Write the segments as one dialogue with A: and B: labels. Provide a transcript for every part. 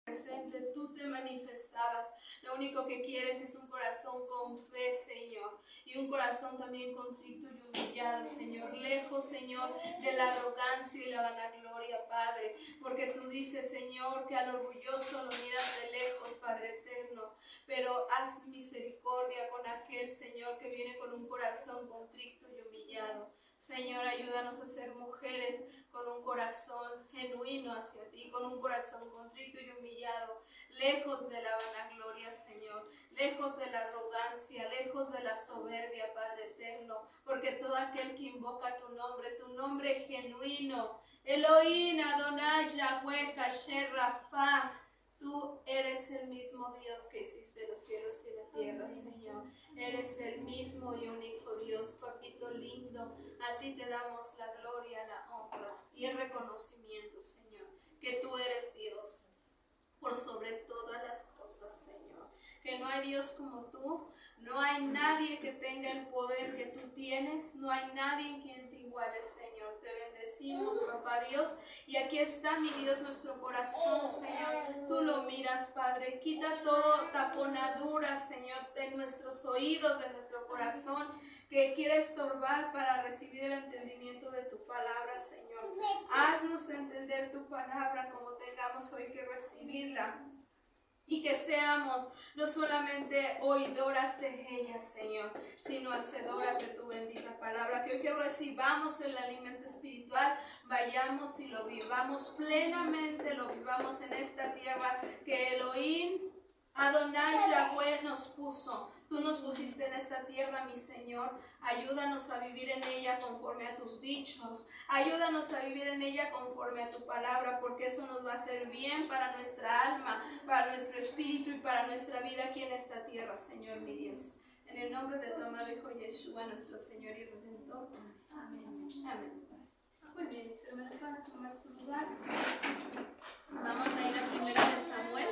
A: presente, tú te manifestabas. Lo único que quieres es un corazón con fe, Señor, y un corazón también contrito y humillado, Señor, lejos, Señor, de la arrogancia y la vanagloria, Padre, porque tú dices, Señor, que al orgulloso lo miras de lejos, Padre eterno, pero haz misericordia con aquel, Señor, que viene con un corazón contrito y humillado. Señor, ayúdanos a ser mujeres con un corazón genuino hacia ti, con un corazón contrito y humillado, lejos de la vanagloria, Señor, lejos de la arrogancia, lejos de la soberbia, Padre eterno, porque todo aquel que invoca tu nombre genuino, Elohim, Adonai, Yahweh, Hashem, Rafa, tú eres el mismo Dios que hiciste los cielos y la tierra, Señor. Eres el mismo y único Dios, papito lindo. A ti te damos la gloria, la honra y el reconocimiento, Señor, que tú eres Dios por sobre todas las cosas, Señor. Que no hay Dios como tú, no hay nadie que tenga el poder que tú tienes, no hay nadie en quien te iguale, Señor. Te bendecimos, papá Dios, y aquí está, mi Dios, nuestro corazón, Señor. Tú lo miras, Padre. Quita todo taponadura, Señor, de nuestros oídos, de nuestro corazón, que quiere estorbar para recibir el entendimiento de tu palabra, Señor. Haznos entender tu palabra como tengamos hoy que recibirla. Y que seamos no solamente oidoras de ella, Señor, sino hacedoras de tu bendita palabra. Que hoy que recibamos el alimento espiritual, vayamos y lo vivamos plenamente, lo vivamos en esta tierra que Elohim, Adonai, Yahweh nos puso. Tú nos pusiste en esta tierra, mi Señor. Ayúdanos a vivir en ella conforme a tus dichos. Ayúdanos a vivir en ella conforme a tu palabra, porque eso nos va a hacer bien para nuestra alma, para nuestro espíritu y para nuestra vida aquí en esta tierra, Señor, mi Dios. En el nombre de tu amado Hijo Yeshua, nuestro Señor y Redentor. Amén. Amén. Muy bien, mis hermanos van a tomar su lugar. Vamos a ir a Primera de Samuel.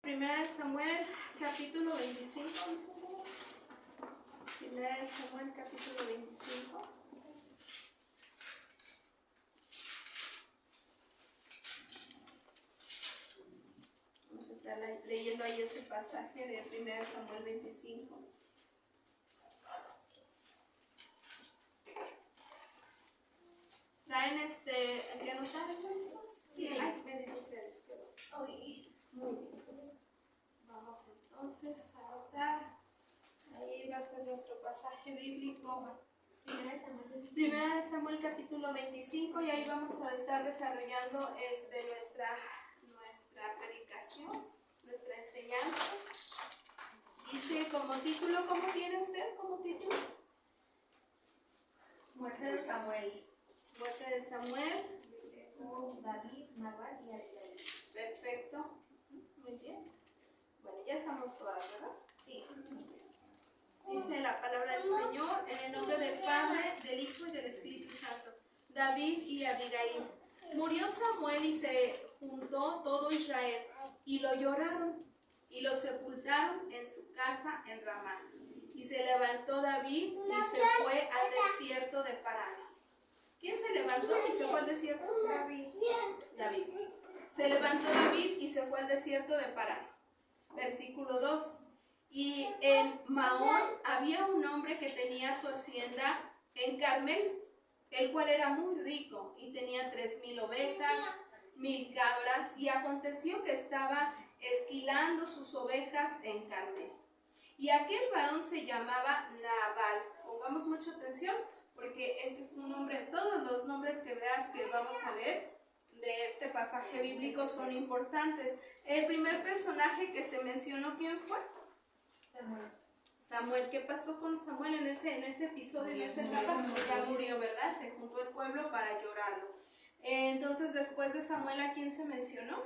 A: Primera de Samuel, capítulo 25. Primera de Samuel, capítulo 25. Vamos a estar leyendo ahí ese pasaje de Primera de Samuel 25. ¿Traen el que no saben? Sí. Ay, bendito sea Dios. Muy bien, pues vamos entonces a anotar. Ahí va a ser nuestro pasaje bíblico. Primera de Samuel capítulo 25, y ahí vamos a estar desarrollando nuestra predicación, nuestra enseñanza. Dice como título, ¿cómo tiene usted como título?
B: Muerte de Samuel.
A: Muerte de Samuel.
B: David, Nabal y Abigail.
A: Perfecto. Muy bien. Bueno, ya estamos todas, ¿verdad?
B: Sí.
A: Dice la palabra del Señor, en el nombre del Padre, del Hijo y del Espíritu Santo. David y Abigail. Murió Samuel y se juntó todo Israel, y lo lloraron, y lo sepultaron en su casa en Ramá. Y se levantó David y se fue al desierto de Parán. ¿Quién se levantó y se fue al desierto? David. Se levantó David y se fue al desierto de Parán. Versículo 2. Y en Maón había un hombre que tenía su hacienda en Carmel, el cual era muy rico y tenía 3,000 ovejas, 1,000 cabras, y aconteció que estaba esquilando sus ovejas en Carmel. Y aquel varón se llamaba Nabal. Pongamos mucha atención porque este es un nombre, todos los nombres que veas que vamos a leer de este pasaje bíblico son importantes. El primer personaje que se mencionó, ¿quién fue? Samuel. ¿Qué pasó con Samuel en ese episodio, en esa etapa? Ya murió, ¿verdad? Se juntó el pueblo para llorarlo. Entonces, después de Samuel, ¿a quién se mencionó?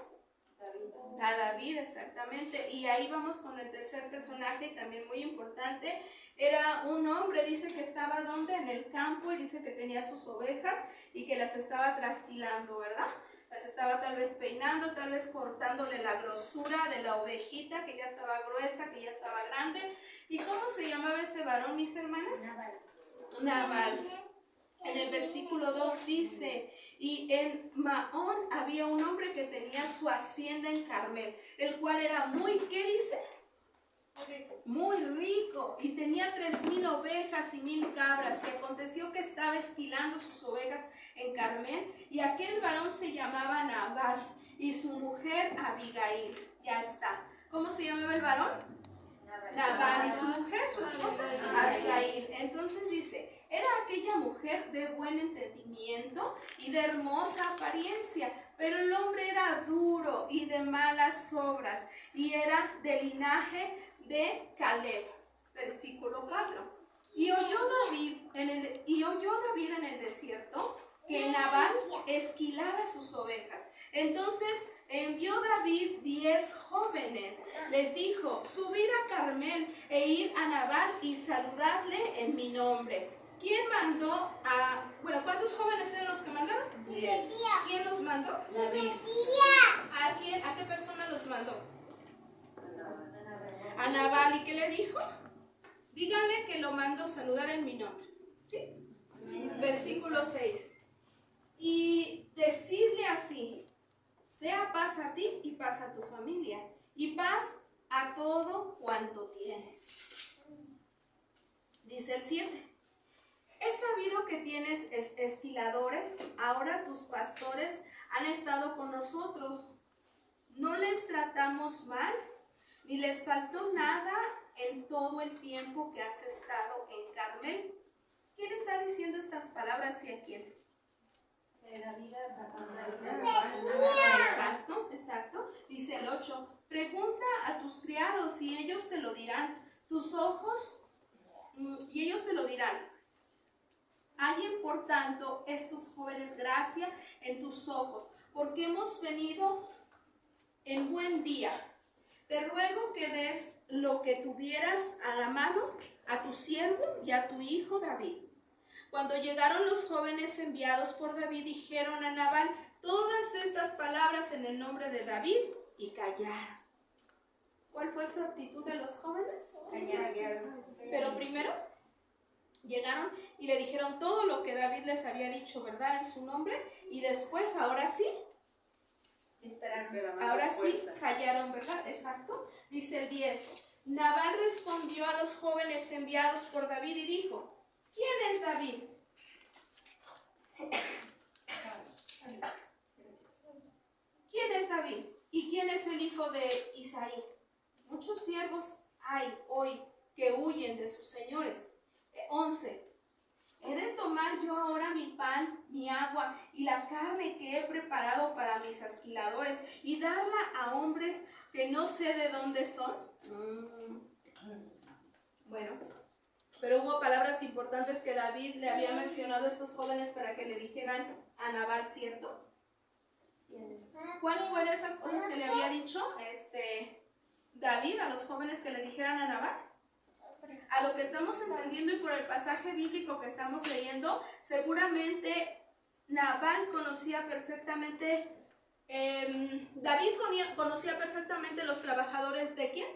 A: A David, exactamente. Y ahí vamos con el tercer personaje, también muy importante. Era un hombre, dice que estaba ¿dónde? En el campo, y dice que tenía sus ovejas y que las estaba trasquilando, ¿verdad? Las estaba tal vez peinando, tal vez cortándole la grosura de la ovejita, que ya estaba gruesa, que ya estaba grande. ¿Y cómo se llamaba ese varón, mis hermanas? Nabal. En el versículo 2 dice: Y en Maón había un hombre que tenía su hacienda en Carmel, el cual era muy, ¿qué dice? Muy rico, y tenía 3,000 ovejas y 1,000 cabras. Y aconteció que estaba esquilando sus ovejas en Carmel, y aquel varón se llamaba Nabal, y su mujer Abigail. Ya está. ¿Cómo se llamaba el varón? Nabal, y su mujer, su esposa, Abigail. Entonces dice, era aquella mujer de buen entendimiento y de hermosa apariencia, pero el hombre era duro y de malas obras, y era del linaje de Caleb. Versículo 4. Y oyó David en el desierto que Nabal esquilaba sus ovejas. Entonces envió David 10 jóvenes. Les dijo, subid a Carmel e id a Nabal y saludadle en mi nombre. ¿Quién mandó a... Bueno, ¿cuántos jóvenes eran los que mandaron?
B: 10.
A: ¿Quién los mandó?
B: David.
A: ¿A quién? ¿A qué persona los mandó? A Nabal. ¿Y qué le dijo? Díganle que lo mando saludar en mi nombre. ¿Sí? Versículo 6. Y decirle así, sea paz a ti y paz a tu familia, y paz a todo cuanto tienes. Dice el 7. He sabido que tienes esquiladores, ahora tus pastores han estado con nosotros. No les tratamos mal, ni les faltó nada en todo el tiempo que has estado en Carmel. ¿Quién está diciendo estas palabras y a quién? Exacto. Dice el 8. Pregunta a tus criados y ellos te lo dirán. Tus ojos, y ellos te lo dirán. Hallen, por tanto, estos jóvenes gracia en tus ojos, porque hemos venido en buen día. Te ruego que des lo que tuvieras a la mano a tu siervo y a tu hijo David. Cuando llegaron los jóvenes enviados por David, dijeron a Nabal todas estas palabras en el nombre de David y callaron. ¿Cuál fue su actitud de los jóvenes?
B: Callaron.
A: Pero primero llegaron y le dijeron todo lo que David les había dicho, ¿verdad? En su nombre. Y después, ahora sí, callaron, ¿verdad? Exacto. Dice el 10. Nabal respondió a los jóvenes enviados por David y dijo, ¿quién es David? ¿Quién es David? ¿Y quién es el hijo de Isaí? Muchos siervos hay hoy que huyen de sus señores. 11. He de tomar yo ahora mi pan, mi agua y la carne que he preparado para mis esquiladores y darla a hombres que no sé de dónde son. Bueno, pero hubo palabras importantes que David le había mencionado a estos jóvenes para que le dijeran a Nabal, ¿cierto? ¿Cuál fue de esas cosas que le había dicho David a los jóvenes que le dijeran a Nabal? A lo que estamos entendiendo y por el pasaje bíblico que estamos leyendo, seguramente Nabal conocía perfectamente, David conocía perfectamente los trabajadores de ¿quién?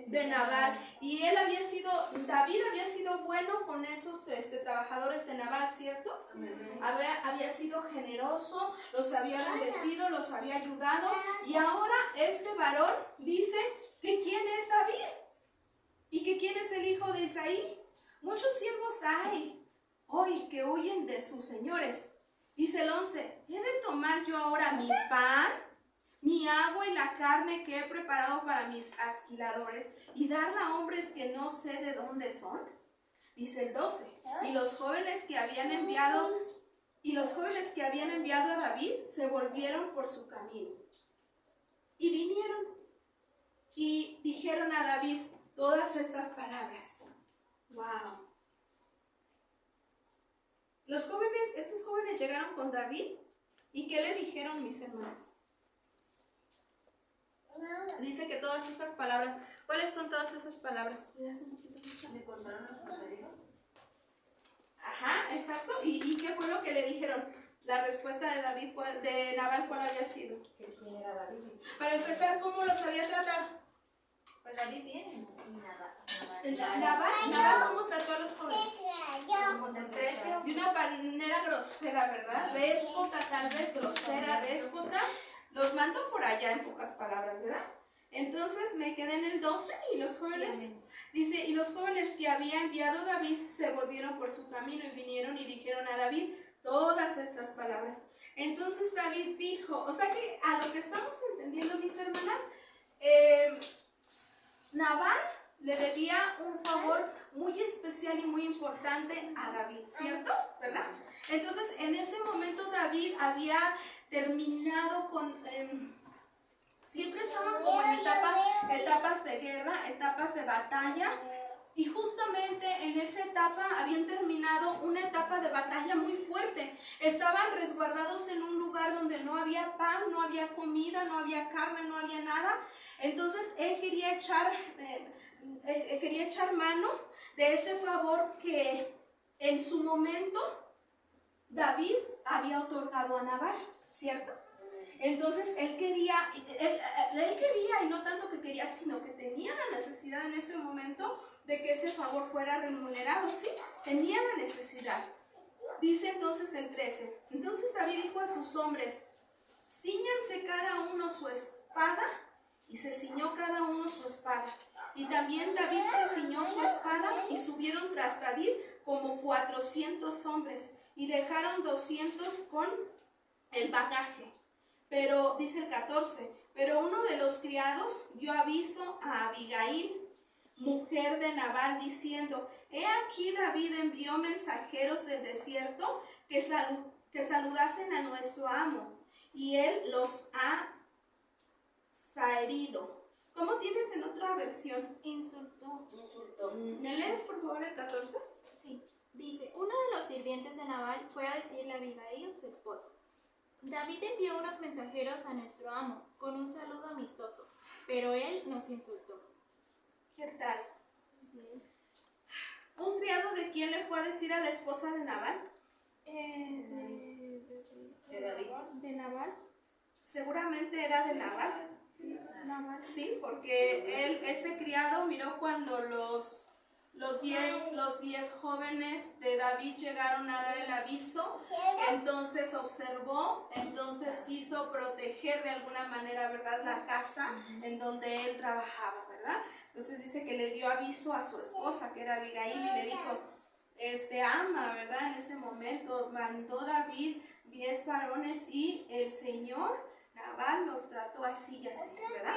A: De Nabal. Y David había sido bueno con esos trabajadores de Nabal, ¿cierto? Había sido generoso, los había bendecido, los había ayudado. Y ahora este varón dice que ¿quién es David? ¿Y que quién es el hijo de Isaí? Muchos siervos hay hoy que huyen de sus señores. Dice el 11, ¿he de tomar yo ahora mi pan, mi agua y la carne que he preparado para mis esquiladores y darla a hombres que no sé de dónde son? Dice el 12, y los jóvenes que habían enviado a David se volvieron por su camino. Y vinieron y dijeron a David todas estas palabras. ¡Wow! Estos jóvenes llegaron con David. ¿Y qué le dijeron, mis hermanos? Dice que todas estas palabras. ¿Cuáles son todas esas palabras?
B: ¿Le contaron lo sucedido?
A: Ajá, exacto. ¿Y qué fue lo que le dijeron? La respuesta de Nabal, ¿cuál había sido?
B: ¿Quién era David?
A: Para empezar, ¿cómo los había tratado?
B: Pues David viene y nada.
A: Nabal, ¿cómo trató a los jóvenes?
B: Con desprecio.
A: De una manera grosera, ¿verdad? Déspota, tal vez grosera, déspota. Los mandó por allá en pocas palabras, ¿verdad? Entonces me quedé en el 12 y los jóvenes, dice, y los jóvenes que había enviado David se volvieron por su camino y vinieron y dijeron a David todas estas palabras. Entonces David dijo, o sea que a lo que estamos entendiendo, mis hermanas, Nabal le debía un favor muy especial y muy importante a David, ¿cierto? ¿Verdad? Entonces, en ese momento David había terminado con... siempre estaban como en etapas de guerra, etapas de batalla. Y justamente en esa etapa habían terminado una etapa de batalla muy fuerte. Estaban resguardados en un lugar donde no había pan, no había comida, no había carne, no había nada. Entonces él quería echar mano de ese favor que en su momento David había otorgado a Nabal, ¿cierto? Entonces él quería, y no tanto que quería, sino que tenía la necesidad en ese momento de que ese favor fuera remunerado, ¿sí? Tenía la necesidad. Dice entonces el 13, entonces David dijo a sus hombres, cíñanse cada uno su espada, y se ciñó cada uno su espada. Y también David se ciñó su espada, y subieron tras David como 400 hombres, y dejaron 200 con el bagaje. Pero, dice el 14, pero uno de los criados dio aviso a Abigail, mujer de Nabal, diciendo, he aquí David envió mensajeros del desierto que saludasen a nuestro amo, y él los ha zaherido. ¿Cómo tienes en otra versión?
C: Insultó.
A: ¿Me lees por favor el 14?
C: Sí. Dice, uno de los sirvientes de Nabal fue a decirle a Abigail, su esposa, David envió unos mensajeros a nuestro amo con un saludo amistoso, pero él nos insultó.
A: ¿Qué tal? ¿Un criado de quién le fue a decir a la esposa de Nabal?
B: De David.
C: ¿De Nabal?
A: Seguramente era de Nabal.
C: Nabal.
A: Sí, porque ese criado miró cuando los 10 jóvenes de David llegaron a dar el aviso, entonces observó, entonces quiso proteger de alguna manera, ¿verdad?, la casa en donde él trabajaba, ¿verdad? Entonces dice que le dio aviso a su esposa, que era Abigail, y le dijo, ama, ¿verdad? En ese momento mandó David 10 varones y el Señor Nabal los trató así y así, ¿verdad?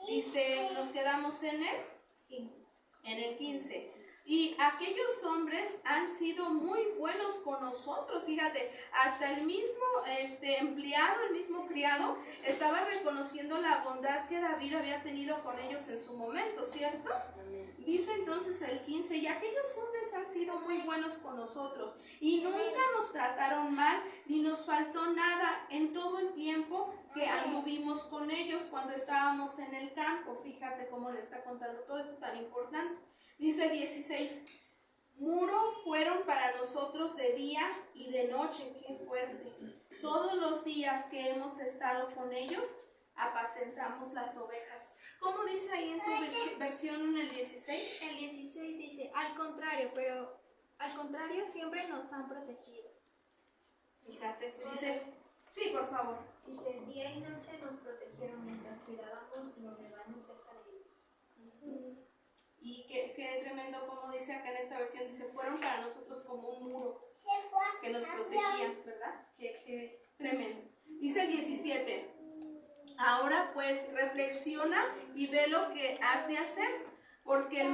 A: Dice, nos quedamos en el 15. Y aquellos hombres han sido muy buenos con nosotros, fíjate, hasta el mismo empleado, el mismo criado, estaba reconociendo la bondad que David había tenido con ellos en su momento, ¿cierto? Dice entonces el 15, y aquellos hombres han sido muy buenos con nosotros, y nunca nos trataron mal, ni nos faltó nada en todo el tiempo que anduvimos con ellos cuando estábamos en el campo. Fíjate cómo le está contando todo esto tan importante. Dice 16, muro fueron para nosotros de día y de noche, qué fuerte. Todos los días que hemos estado con ellos, apacentamos las ovejas. ¿Cómo dice ahí en tu versión en el 16?
C: El 16 dice, al contrario, siempre nos han protegido.
A: Fíjate, dice, sí, por favor.
B: Dice, día y noche nos protegieron mientras cuidábamos los rebaños cerca de ellos.
A: Y qué tremendo, como dice acá en esta versión, dice, fueron para nosotros como un muro que nos protegía, ¿verdad? Qué tremendo. Dice el 17, ahora pues reflexiona y ve lo que has de hacer, porque el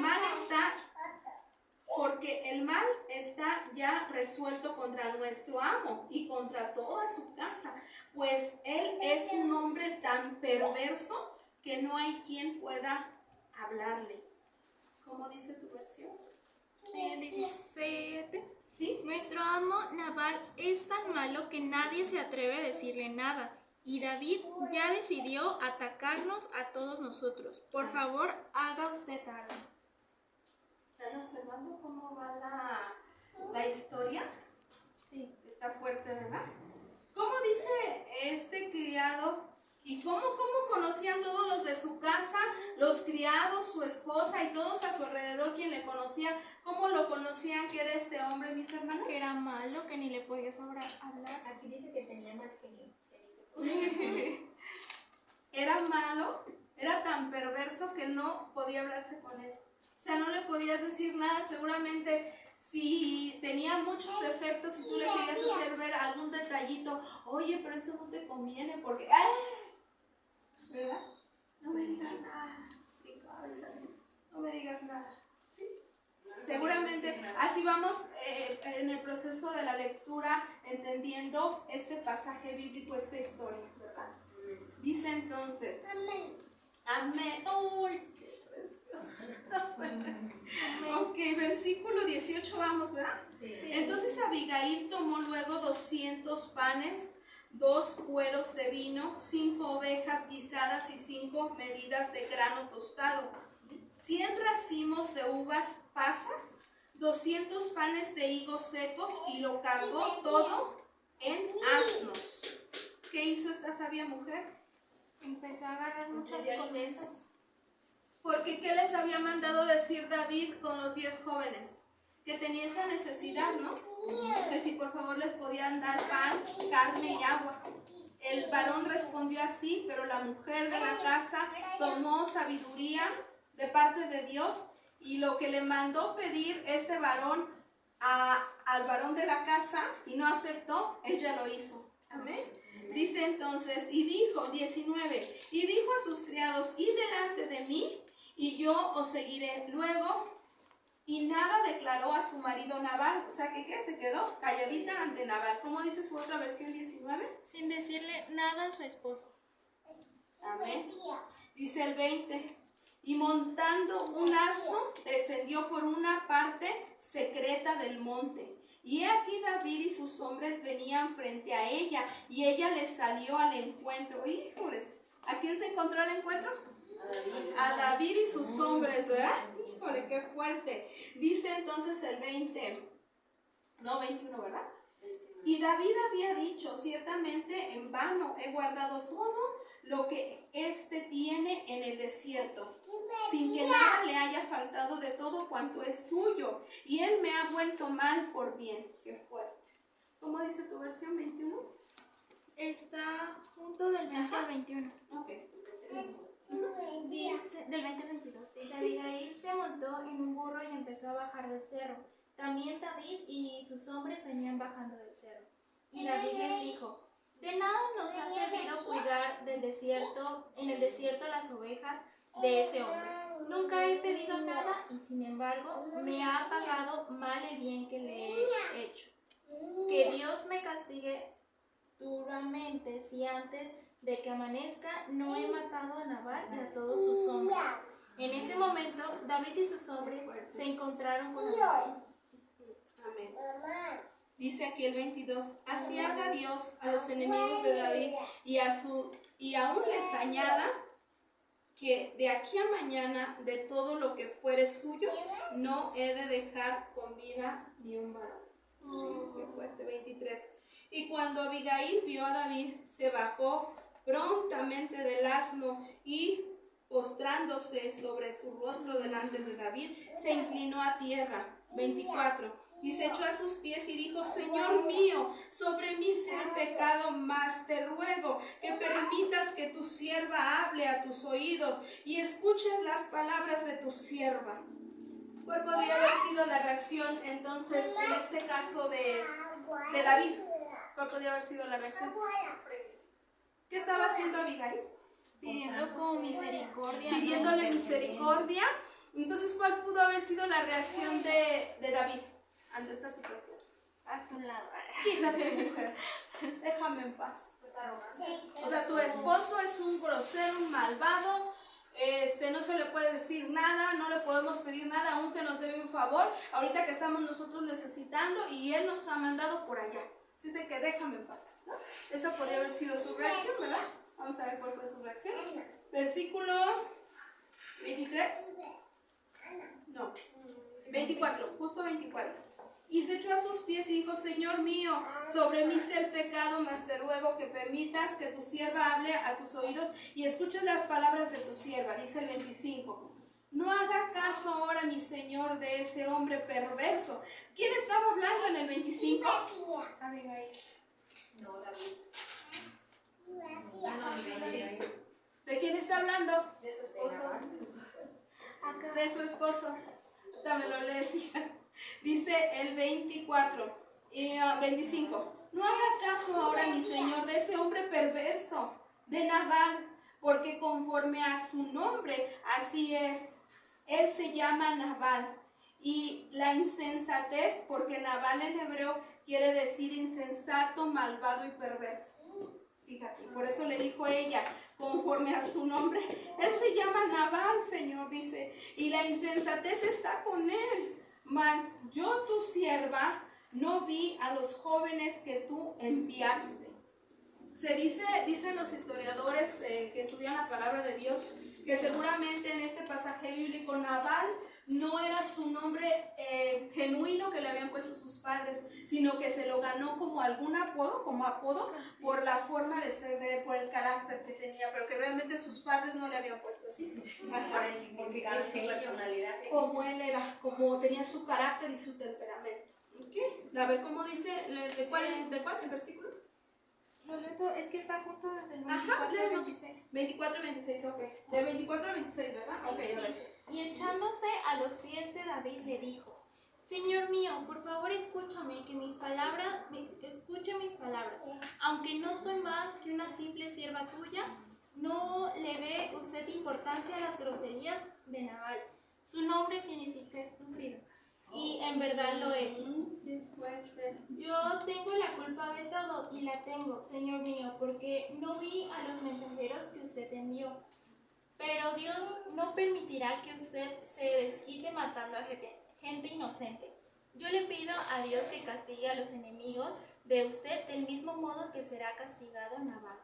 A: mal está ya resuelto contra nuestro amo y contra toda su casa, pues él es un hombre tan perverso que no hay quien pueda hablarle. ¿Cómo dice tu versión?
C: 17.
A: ¿Sí?
C: Nuestro amo Nabal es tan malo que nadie se atreve a decirle nada. Y David ya decidió atacarnos a todos nosotros. Por favor, haga usted algo.
A: ¿Están observando cómo va la historia?
C: Sí.
A: Está fuerte, ¿verdad? ¿Cómo dice este criado? ¿Y cómo conocían todos los de su casa, los criados, su esposa y todos a su alrededor quien le conocía. ¿Cómo lo conocían que era este hombre, mis hermanos?
C: Que era malo, que ni le podías hablar.
B: Aquí dice que tenía mal genio.
A: Era malo, era tan perverso que no podía hablarse con él. O sea, no le podías decir nada. Seguramente si tenía muchos defectos, si tú le querías hacer ver algún detallito, oye, pero eso no te conviene porque... ¡ay! ¿Verdad? No me digas nada. No me digas nada. ¿Sí? Seguramente así vamos en el proceso de la lectura entendiendo este pasaje bíblico, esta historia, ¿verdad? Dice entonces, amén. Amén. ¡Uy, qué precioso! Ok, versículo 18 vamos, ¿verdad?
B: Sí.
A: Entonces Abigail tomó luego 200 panes, 2 cueros de vino, 5 ovejas guisadas y 5 medidas de grano tostado, 100 racimos de uvas pasas, 200 panes de higos secos, y lo cargó todo en asnos. ¿Qué hizo esta sabia mujer?
C: Empezó a agarrar muchas cosas.
A: Porque ¿qué les había mandado decir David con los 10 jóvenes? Que tenía esa necesidad, ¿no? Que si por favor les podían dar pan, carne y agua. El varón respondió así, pero la mujer de la casa tomó sabiduría de parte de Dios, y lo que le mandó pedir este varón al varón de la casa y no aceptó, ella lo hizo. Amén. Dice entonces, y dijo, 19, y dijo a sus criados, id delante de mí, y yo os seguiré luego. Y nada declaró a su marido Nabal. O sea, que ¿qué? Se quedó calladita ante Nabal. ¿Cómo dice su otra versión 19?
C: Sin decirle nada a su esposo.
A: Amén. Dice el 20. Y montando un asno, descendió por una parte secreta del monte. Y he aquí David y sus hombres venían frente a ella, y ella les salió al encuentro. Híjoles, ¿a quién se encontró al encuentro? A David y sus hombres, ¿verdad? Híjole, qué fuerte. Dice entonces el 20, no, 21, ¿verdad? Y David había dicho, ciertamente en vano he guardado todo lo que éste tiene en el desierto, sin que nada le haya faltado de todo cuanto es suyo, y él me ha vuelto mal por bien. Qué fuerte. ¿Cómo dice tu versión 21?
C: Está junto del 20 al 21.
A: Ok.
C: Dice, del 20 al 22. Dice, Abigail se montó en un burro y empezó a bajar del cerro. También David y sus hombres venían bajando del cerro. Y David les dijo, de nada nos ha servido cuidar del desierto, en el desierto las ovejas de ese hombre. Nunca he pedido nada y sin embargo me ha pagado mal el bien que le he hecho. Que Dios me castigue duramente si antes de que amanezca no he matado a Nabal y a todos sus hombres. En ese momento David y sus hombres se encontraron con Abigail.
A: Amén. Dice aquí el 22, así haga Dios a los enemigos de David y aún les añada que de aquí a mañana de todo lo que fuere suyo no he de dejar con vida ni un varón. Qué fuerte. 23. Y cuando Abigail vio a David, se bajó prontamente del asno y postrándose sobre su rostro delante de David, se inclinó a tierra. 24. Y se echó a sus pies y dijo, Señor mío, sobre mí sea el pecado, mas te ruego que permitas que tu sierva hable a tus oídos y escuches las palabras de tu sierva. ¿Cuál podría haber sido la reacción entonces en este caso de David? ¿Cuál podría haber sido la reacción? ¿Qué estaba haciendo Abigail?
C: Pidiendo con misericordia.
A: Pidiéndole misericordia. Entonces, ¿cuál pudo haber sido la reacción de David ante esta situación?
C: Hasta un lado.
A: Quítate, mujer. Déjame en paz. O sea, tu esposo es un grosero, un malvado. No se le puede decir nada, no le podemos pedir nada, aunque nos debe un favor. Ahorita que estamos nosotros necesitando y él nos ha mandado por allá. Así de que déjame en paz, ¿no? Esa podría haber sido su reacción, ¿verdad? Vamos a ver cuál fue su reacción. Versículo 23. No, 24, justo 24. Y se echó a sus pies y dijo: Señor mío, sobre mí sea el pecado, mas te ruego que permitas que tu sierva hable a tus oídos y escuches las palabras de tu sierva. Dice el 25. No haga caso ahora, mi señor, de ese hombre perverso. ¿Quién estaba hablando en el 25?
C: Abigail.
B: No, David.
A: ¿De quién está hablando?
B: De su esposo.
A: De su esposo. Dame lo lees, hija. Dice el 24 y 25. No haga caso ahora, mi señor, de ese hombre perverso, de Nabal, porque conforme a su nombre, así es. Él se llama Nabal. Y la insensatez, porque Nabal en hebreo quiere decir insensato, malvado y perverso. Fíjate, por eso le dijo ella, conforme a su nombre. Él se llama Nabal, Señor, dice, y la insensatez está con él. Mas yo, tu sierva, no vi a los jóvenes que tú enviaste. Se dicen los historiadores que estudian la palabra de Dios, que seguramente en este pasaje bíblico Nabal no era su nombre genuino que le habían puesto sus padres, sino que se lo ganó como algún apodo, por la forma de ser de él, por el carácter que tenía, pero que realmente sus padres no le habían puesto así.
B: Por el significado de su personalidad.
A: Como él era, como tenía su carácter y su temperamento. ¿Okay? A ver cómo dice, ¿de cuál el versículo?
C: Loleto, es que está junto desde el
A: Ajá,
C: 24 al
A: léenos.
C: 26.
A: 24 y 26, ok. De 24 a 26, ¿verdad? Ok, a ver.
C: Y echándose a los pies de David le dijo: Señor mío, por favor escúchame escuche mis palabras. Aunque no soy más que una simple sierva tuya, no le dé usted importancia a las groserías de Nabal. Su nombre significa estúpido, y en verdad lo es. Yo tengo la culpa de todo, y la tengo, Señor mío, porque no vi a los mensajeros que usted envió. Pero Dios no permitirá que usted se desquite matando a gente inocente. Yo le pido a Dios que castigue a los enemigos de usted del mismo modo que será castigado Nabal.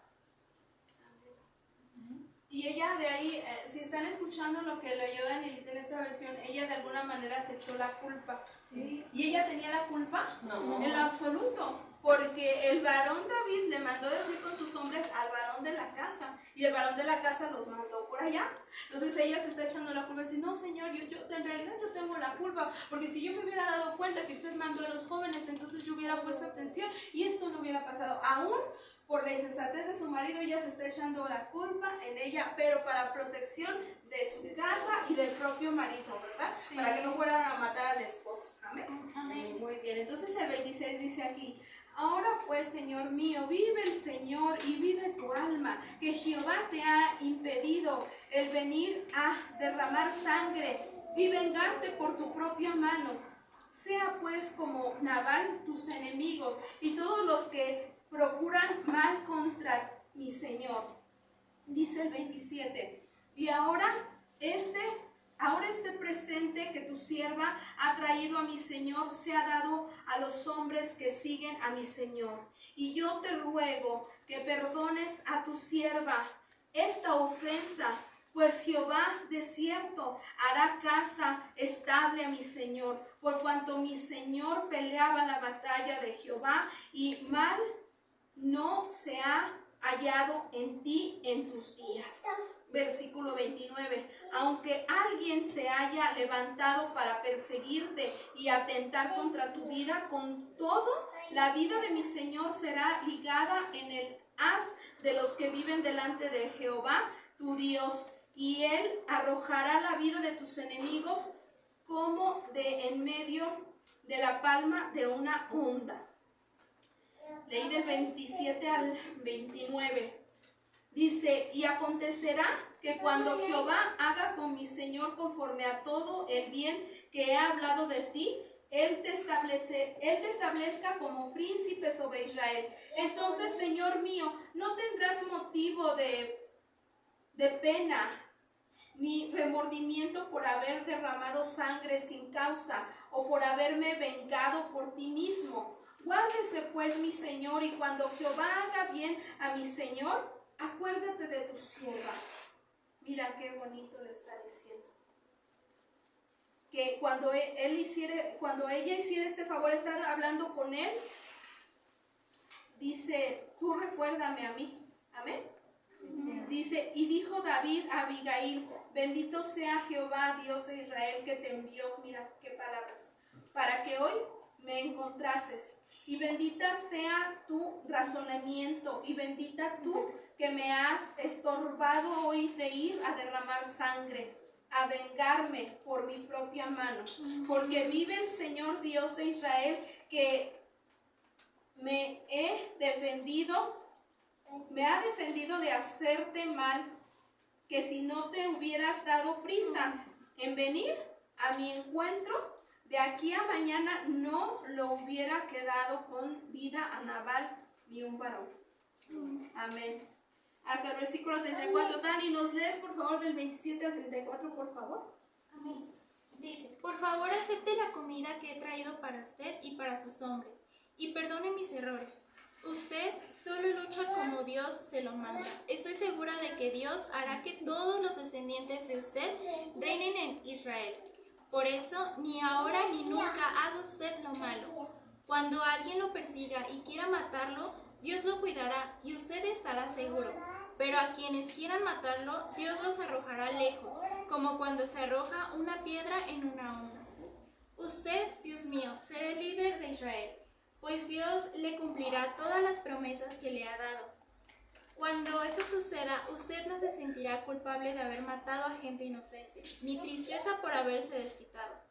A: Y ella de ahí, si están escuchando lo que leyó Danielita en esta versión, ella de alguna manera se echó la culpa.
B: Sí.
A: ¿Y ella tenía la culpa?
B: No.
A: En lo absoluto. Porque el varón David le mandó decir con sus hombres al varón de la casa. Y el varón de la casa los mandó por allá. Entonces ella se está echando la culpa y dice: no, señor, en realidad yo tengo la culpa. Porque si yo me hubiera dado cuenta que usted mandó a los jóvenes, entonces yo hubiera puesto atención y esto no hubiera pasado. Aún por la insensatez de su marido, ella se está echando la culpa en ella, pero para protección de su casa y del propio marido, ¿verdad? Sí. Para que no fueran a matar al esposo. Amén.
C: Amén.
A: Muy bien, entonces el 26 dice aquí: ahora pues, Señor mío, vive el Señor y vive tu alma, que Jehová te ha impedido el venir a derramar sangre y vengarte por tu propia mano. Sea pues como Nabal tus enemigos y todos los que procuran mal contra mi Señor. Dice el 27. Y ahora este presente que tu sierva ha traído a mi Señor se ha dado a los hombres que siguen a mi Señor. Y yo te ruego que perdones a tu sierva esta ofensa, pues Jehová de cierto hará casa estable a mi Señor, por cuanto mi Señor peleaba la batalla de Jehová, y mal no se ha hallado en ti en tus días. Versículo 29. Aunque alguien se haya levantado para perseguirte y atentar contra tu vida, con todo, la vida de mi Señor será ligada en el haz de los que viven delante de Jehová, tu Dios, y él arrojará la vida de tus enemigos como de en medio de la palma de una onda. Leí del 27 al 29. Dice: y acontecerá que cuando Jehová haga con mi Señor conforme a todo el bien que he hablado de ti, Él te establezca como príncipe sobre Israel. Entonces, Señor mío, no tendrás motivo de pena ni remordimiento por haber derramado sangre sin causa o por haberme vengado por ti mismo. Guárdese pues mi Señor, y cuando Jehová haga bien a mi Señor, acuérdate de tu sierva. Mira qué bonito le está diciendo. que cuando ella hiciera este favor, estar hablando con él, dice, tú recuérdame a mí. Amén. Dice, y dijo David a Abigail, bendito sea Jehová, Dios de Israel, que te envió, mira qué palabras, para que hoy me encontrases. Y bendita sea tu razonamiento, y bendita tú que me has estorbado hoy de ir a derramar sangre, a vengarme por mi propia mano. Porque vive el Señor Dios de Israel, que me ha defendido de hacerte mal, que si no te hubieras dado prisa en venir a mi encuentro, de aquí a mañana no lo hubiera quedado con vida a Nabal ni un varón. Amén. Hasta el versículo 34. Dani, ¿nos lees por favor del 27 al 34, por favor?
C: Amén. Dice, por favor acepte la comida que he traído para usted y para sus hombres, y perdone mis errores. Usted solo lucha como Dios se lo manda. Estoy segura de que Dios hará que todos los descendientes de usted reinen en Israel. Por eso, ni ahora ni nunca haga usted lo malo. Cuando alguien lo persiga y quiera matarlo, Dios lo cuidará y usted estará seguro. Pero a quienes quieran matarlo, Dios los arrojará lejos, como cuando se arroja una piedra en una onda. Usted, Dios mío, será el líder de Israel, pues Dios le cumplirá todas las promesas que le ha dado. Cuando eso suceda, usted no se sentirá culpable de haber matado a gente inocente, ni tristeza por haberse desquitado.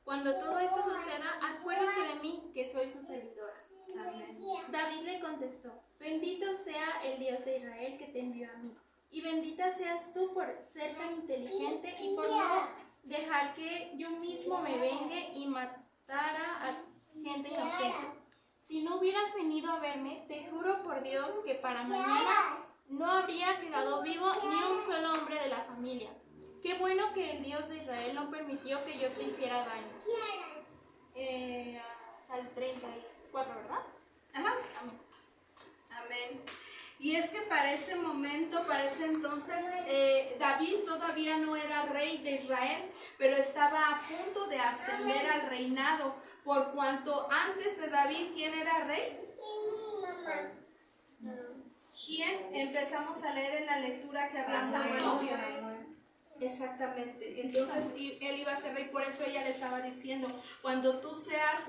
C: Cuando todo esto suceda, acuérdese de mí, que soy su servidora. Amén. David le contestó, bendito sea el Dios de Israel que te envió a mí, y bendita seas tú por ser tan inteligente y por no dejar que yo mismo me vengue y matara a gente inocente. Si no hubieras venido a verme, te juro por Dios que para mañana no habría quedado vivo ni un solo hombre de la familia. Qué bueno que el Dios de Israel no permitió que yo te hiciera daño. Hasta el 34, ¿verdad?
A: Ajá.
C: Amén.
A: Amén. Y es que para ese momento, para ese entonces, David todavía no era rey de Israel, pero estaba a punto de ascender al reinado, por cuanto antes de David, ¿quién era rey? ¿Quién? Empezamos a leer en la lectura que hablamos de novio. Exactamente. Entonces él iba a ser rey, por eso ella le estaba diciendo, cuando tú seas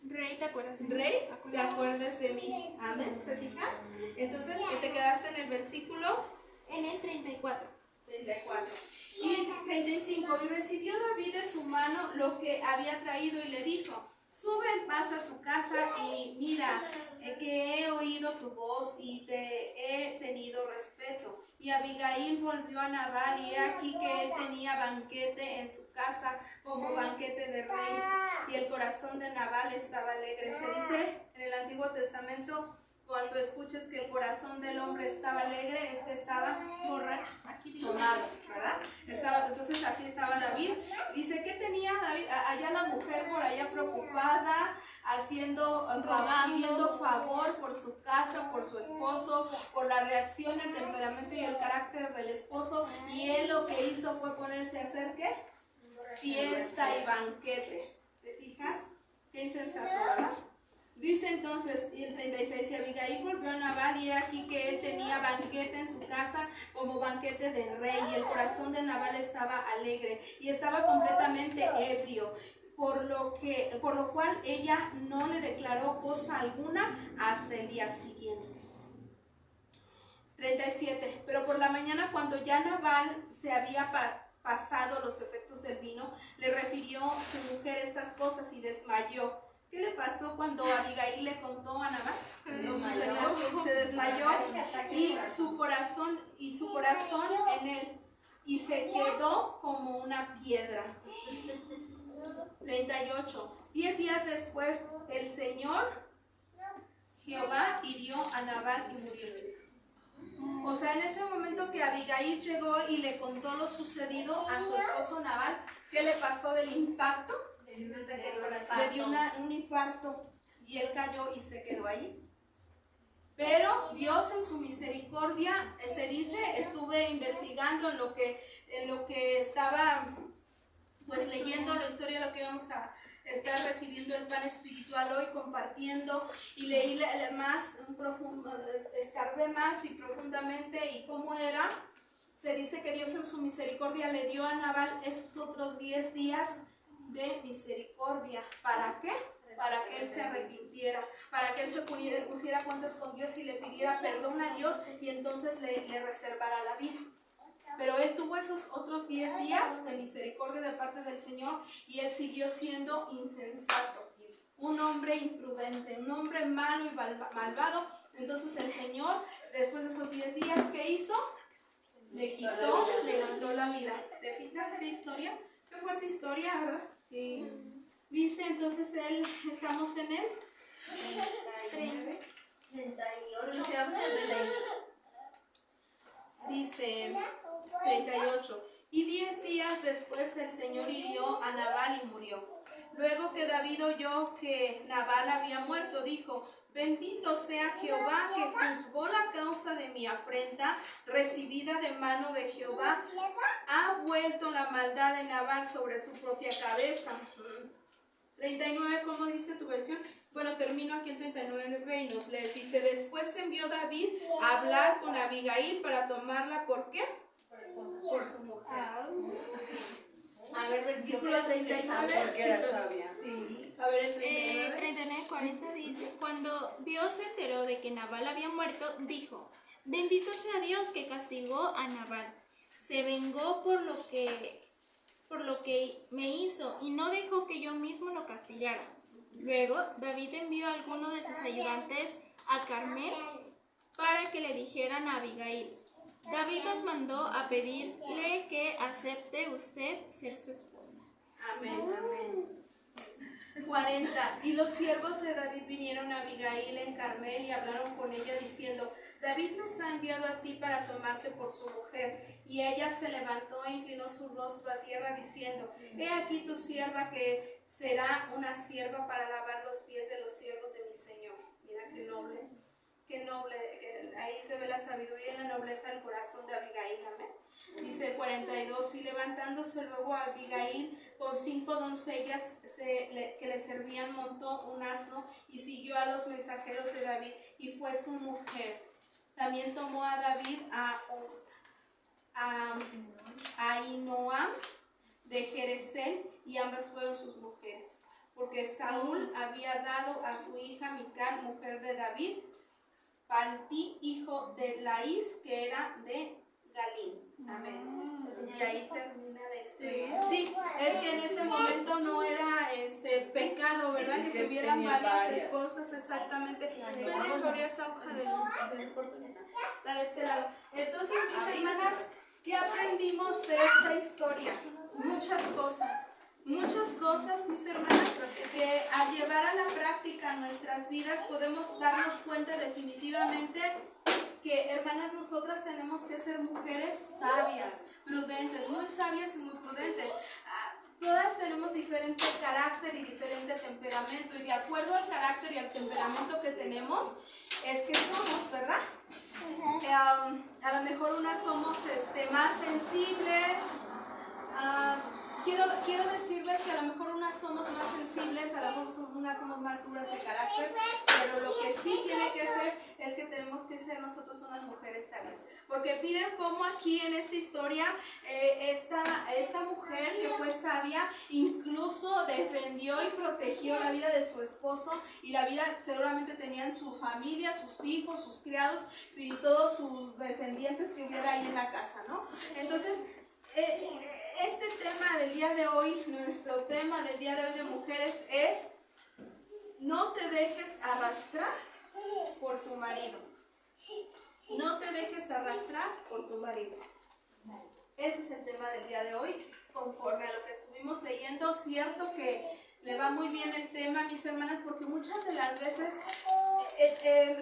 C: Rey, ¿te acuerdas de mí?
A: rey, te acuerdes de mí. Amén. ¿Se fijan? Entonces, ¿te quedaste en el versículo?
C: En el 34.
A: 34. Y 35. Y recibió David de su mano lo que había traído y le dijo, sube en paz a tu casa y mira que he oído tu voz y te he tenido respeto. Y Abigail volvió a Nabal y he aquí que él tenía banquete en su casa como banquete de rey. Y el corazón de Nabal estaba alegre. Se dice en el Antiguo Testamento, cuando escuches que el corazón del hombre estaba alegre, estaba
C: Borracho. Aquí dice.
A: tomado, ¿verdad? Entonces así estaba David. Dice que tenía David, allá la mujer por allá preocupada, pidiendo favor por su casa, por su esposo, por la reacción, el temperamento y el carácter del esposo. Y él lo que hizo fue ponerse a hacer ¿qué? Fiesta y banquete. ¿Te fijas? Qué insensato, ¿verdad? Dice entonces el 36, y Abigail volvió a Nabal y he aquí que él tenía banquete en su casa como banquete de rey, y el corazón de Nabal estaba alegre y estaba completamente ebrio, por lo cual ella no le declaró cosa alguna hasta el día siguiente. 37, pero por la mañana cuando ya Nabal se había pasado los efectos del vino, le refirió su mujer estas cosas y desmayó. ¿Qué le pasó cuando Abigail le contó a Nabal? Se desmayó y su corazón en él, y se quedó como una piedra. 38. 10 días después, el Señor Jehová hirió a Nabal y murió. O sea, en ese momento que Abigail llegó y le contó lo sucedido a su esposo Nabal, ¿qué le pasó del impacto? Le dio un infarto y él cayó y se quedó allí. Pero Dios en su misericordia, se dice, estuve investigando en lo que estaba pues leyendo la historia de lo que vamos a estar recibiendo el pan espiritual hoy, compartiendo, y leí más, escarbé más y profundamente, y cómo era. Se dice que Dios en su misericordia le dio a Nabal esos otros 10 días de misericordia. ¿Para qué? Para que él se arrepintiera, para que él se pusiera cuentas con Dios y le pidiera perdón a Dios, y entonces le reservara la vida. Pero él tuvo esos otros 10 días de misericordia de parte del Señor, y él siguió siendo insensato, un hombre imprudente, un hombre malo y malvado. Entonces el Señor, después de esos 10 días, ¿qué hizo? Le quitó la vida. ¿Te fijas qué historia? Qué fuerte historia, ¿verdad? Sí. Dice entonces estamos en el 38. Dice 38. Y 10 días después el Señor hirió a Nabal y murió. Luego que David oyó que Nabal había muerto, dijo: bendito sea Jehová, que juzgó la causa de mi afrenta, recibida de mano de Jehová. Ha vuelto la maldad de Nabal sobre su propia cabeza. 39, ¿cómo dice tu versión? Bueno, termino aquí el 39 y nos lee. Dice: después envió David a hablar con Abigail para tomarla. ¿Por qué? Por su mujer. A ver, versículo 39.
D: Porque era sabia.
A: Sí. A ver, el 39.
C: 39:40 dice: cuando Dios se enteró de que Nabal había muerto, dijo: bendito sea Dios que castigó a Nabal. Se vengó por lo que me hizo y no dejó que yo mismo lo castigara. Luego David envió a alguno de sus ayudantes a Carmel para que le dijeran a Abigail: David os mandó a pedirle que acepte usted ser su esposa.
A: Amén, amén. 40. Y los siervos de David vinieron a Abigail en Carmel y hablaron con ella diciendo: David nos ha enviado a ti para tomarte por su mujer. Y ella se levantó e inclinó su rostro a tierra diciendo: he aquí tu sierva, que será una sierva para lavar los pies de los siervos de mi Señor. Mira qué noble, ahí se ve la sabiduría y la nobleza del corazón de Abigail. Amén. Dice 42, y levantándose luego Abigail con 5 doncellas que le servían, montó un asno y siguió a los mensajeros de David, y fue su mujer. También tomó a David a Ahinoam de Jeresel, y ambas fueron sus mujeres, porque Saúl había dado a su hija Mical, mujer de David, Palti, hijo de Laís, que era de Galín. Amén. Y ahí termina de eso. Sí, es que en ese momento no era pecado, ¿verdad?
D: Sí,
A: que tuvieran varias esposas, exactamente. Pero corría esa hoja de este lado. Entonces, mis hermanas, ¿qué aprendimos de esta historia? Muchas cosas, mis hermanas, que al llevar a la práctica nuestras vidas podemos darnos cuenta definitivamente que, hermanas, nosotras tenemos que ser mujeres sabias, prudentes, muy sabias y muy prudentes. Todas tenemos diferente carácter y diferente temperamento, y de acuerdo al carácter y al temperamento que tenemos, es que somos, ¿verdad? A lo mejor unas somos más sensibles. Quiero decirles que a lo mejor unas somos más sensibles, a lo mejor unas somos más duras de carácter, pero lo que sí tiene que ser es que tenemos que ser nosotros unas mujeres sabias. Porque miren cómo aquí en esta historia, esta mujer que fue sabia, incluso defendió y protegió la vida de su esposo, y la vida, seguramente tenían su familia, sus hijos, sus criados y todos sus descendientes que hubiera ahí en la casa, ¿no? Entonces, este tema del día de hoy, nuestro tema del día de hoy de mujeres es: no te dejes arrastrar por tu marido. No te dejes arrastrar por tu marido. Ese es el tema del día de hoy, conforme a lo que estuvimos leyendo. Cierto que le va muy bien el tema, mis hermanas, porque muchas de las veces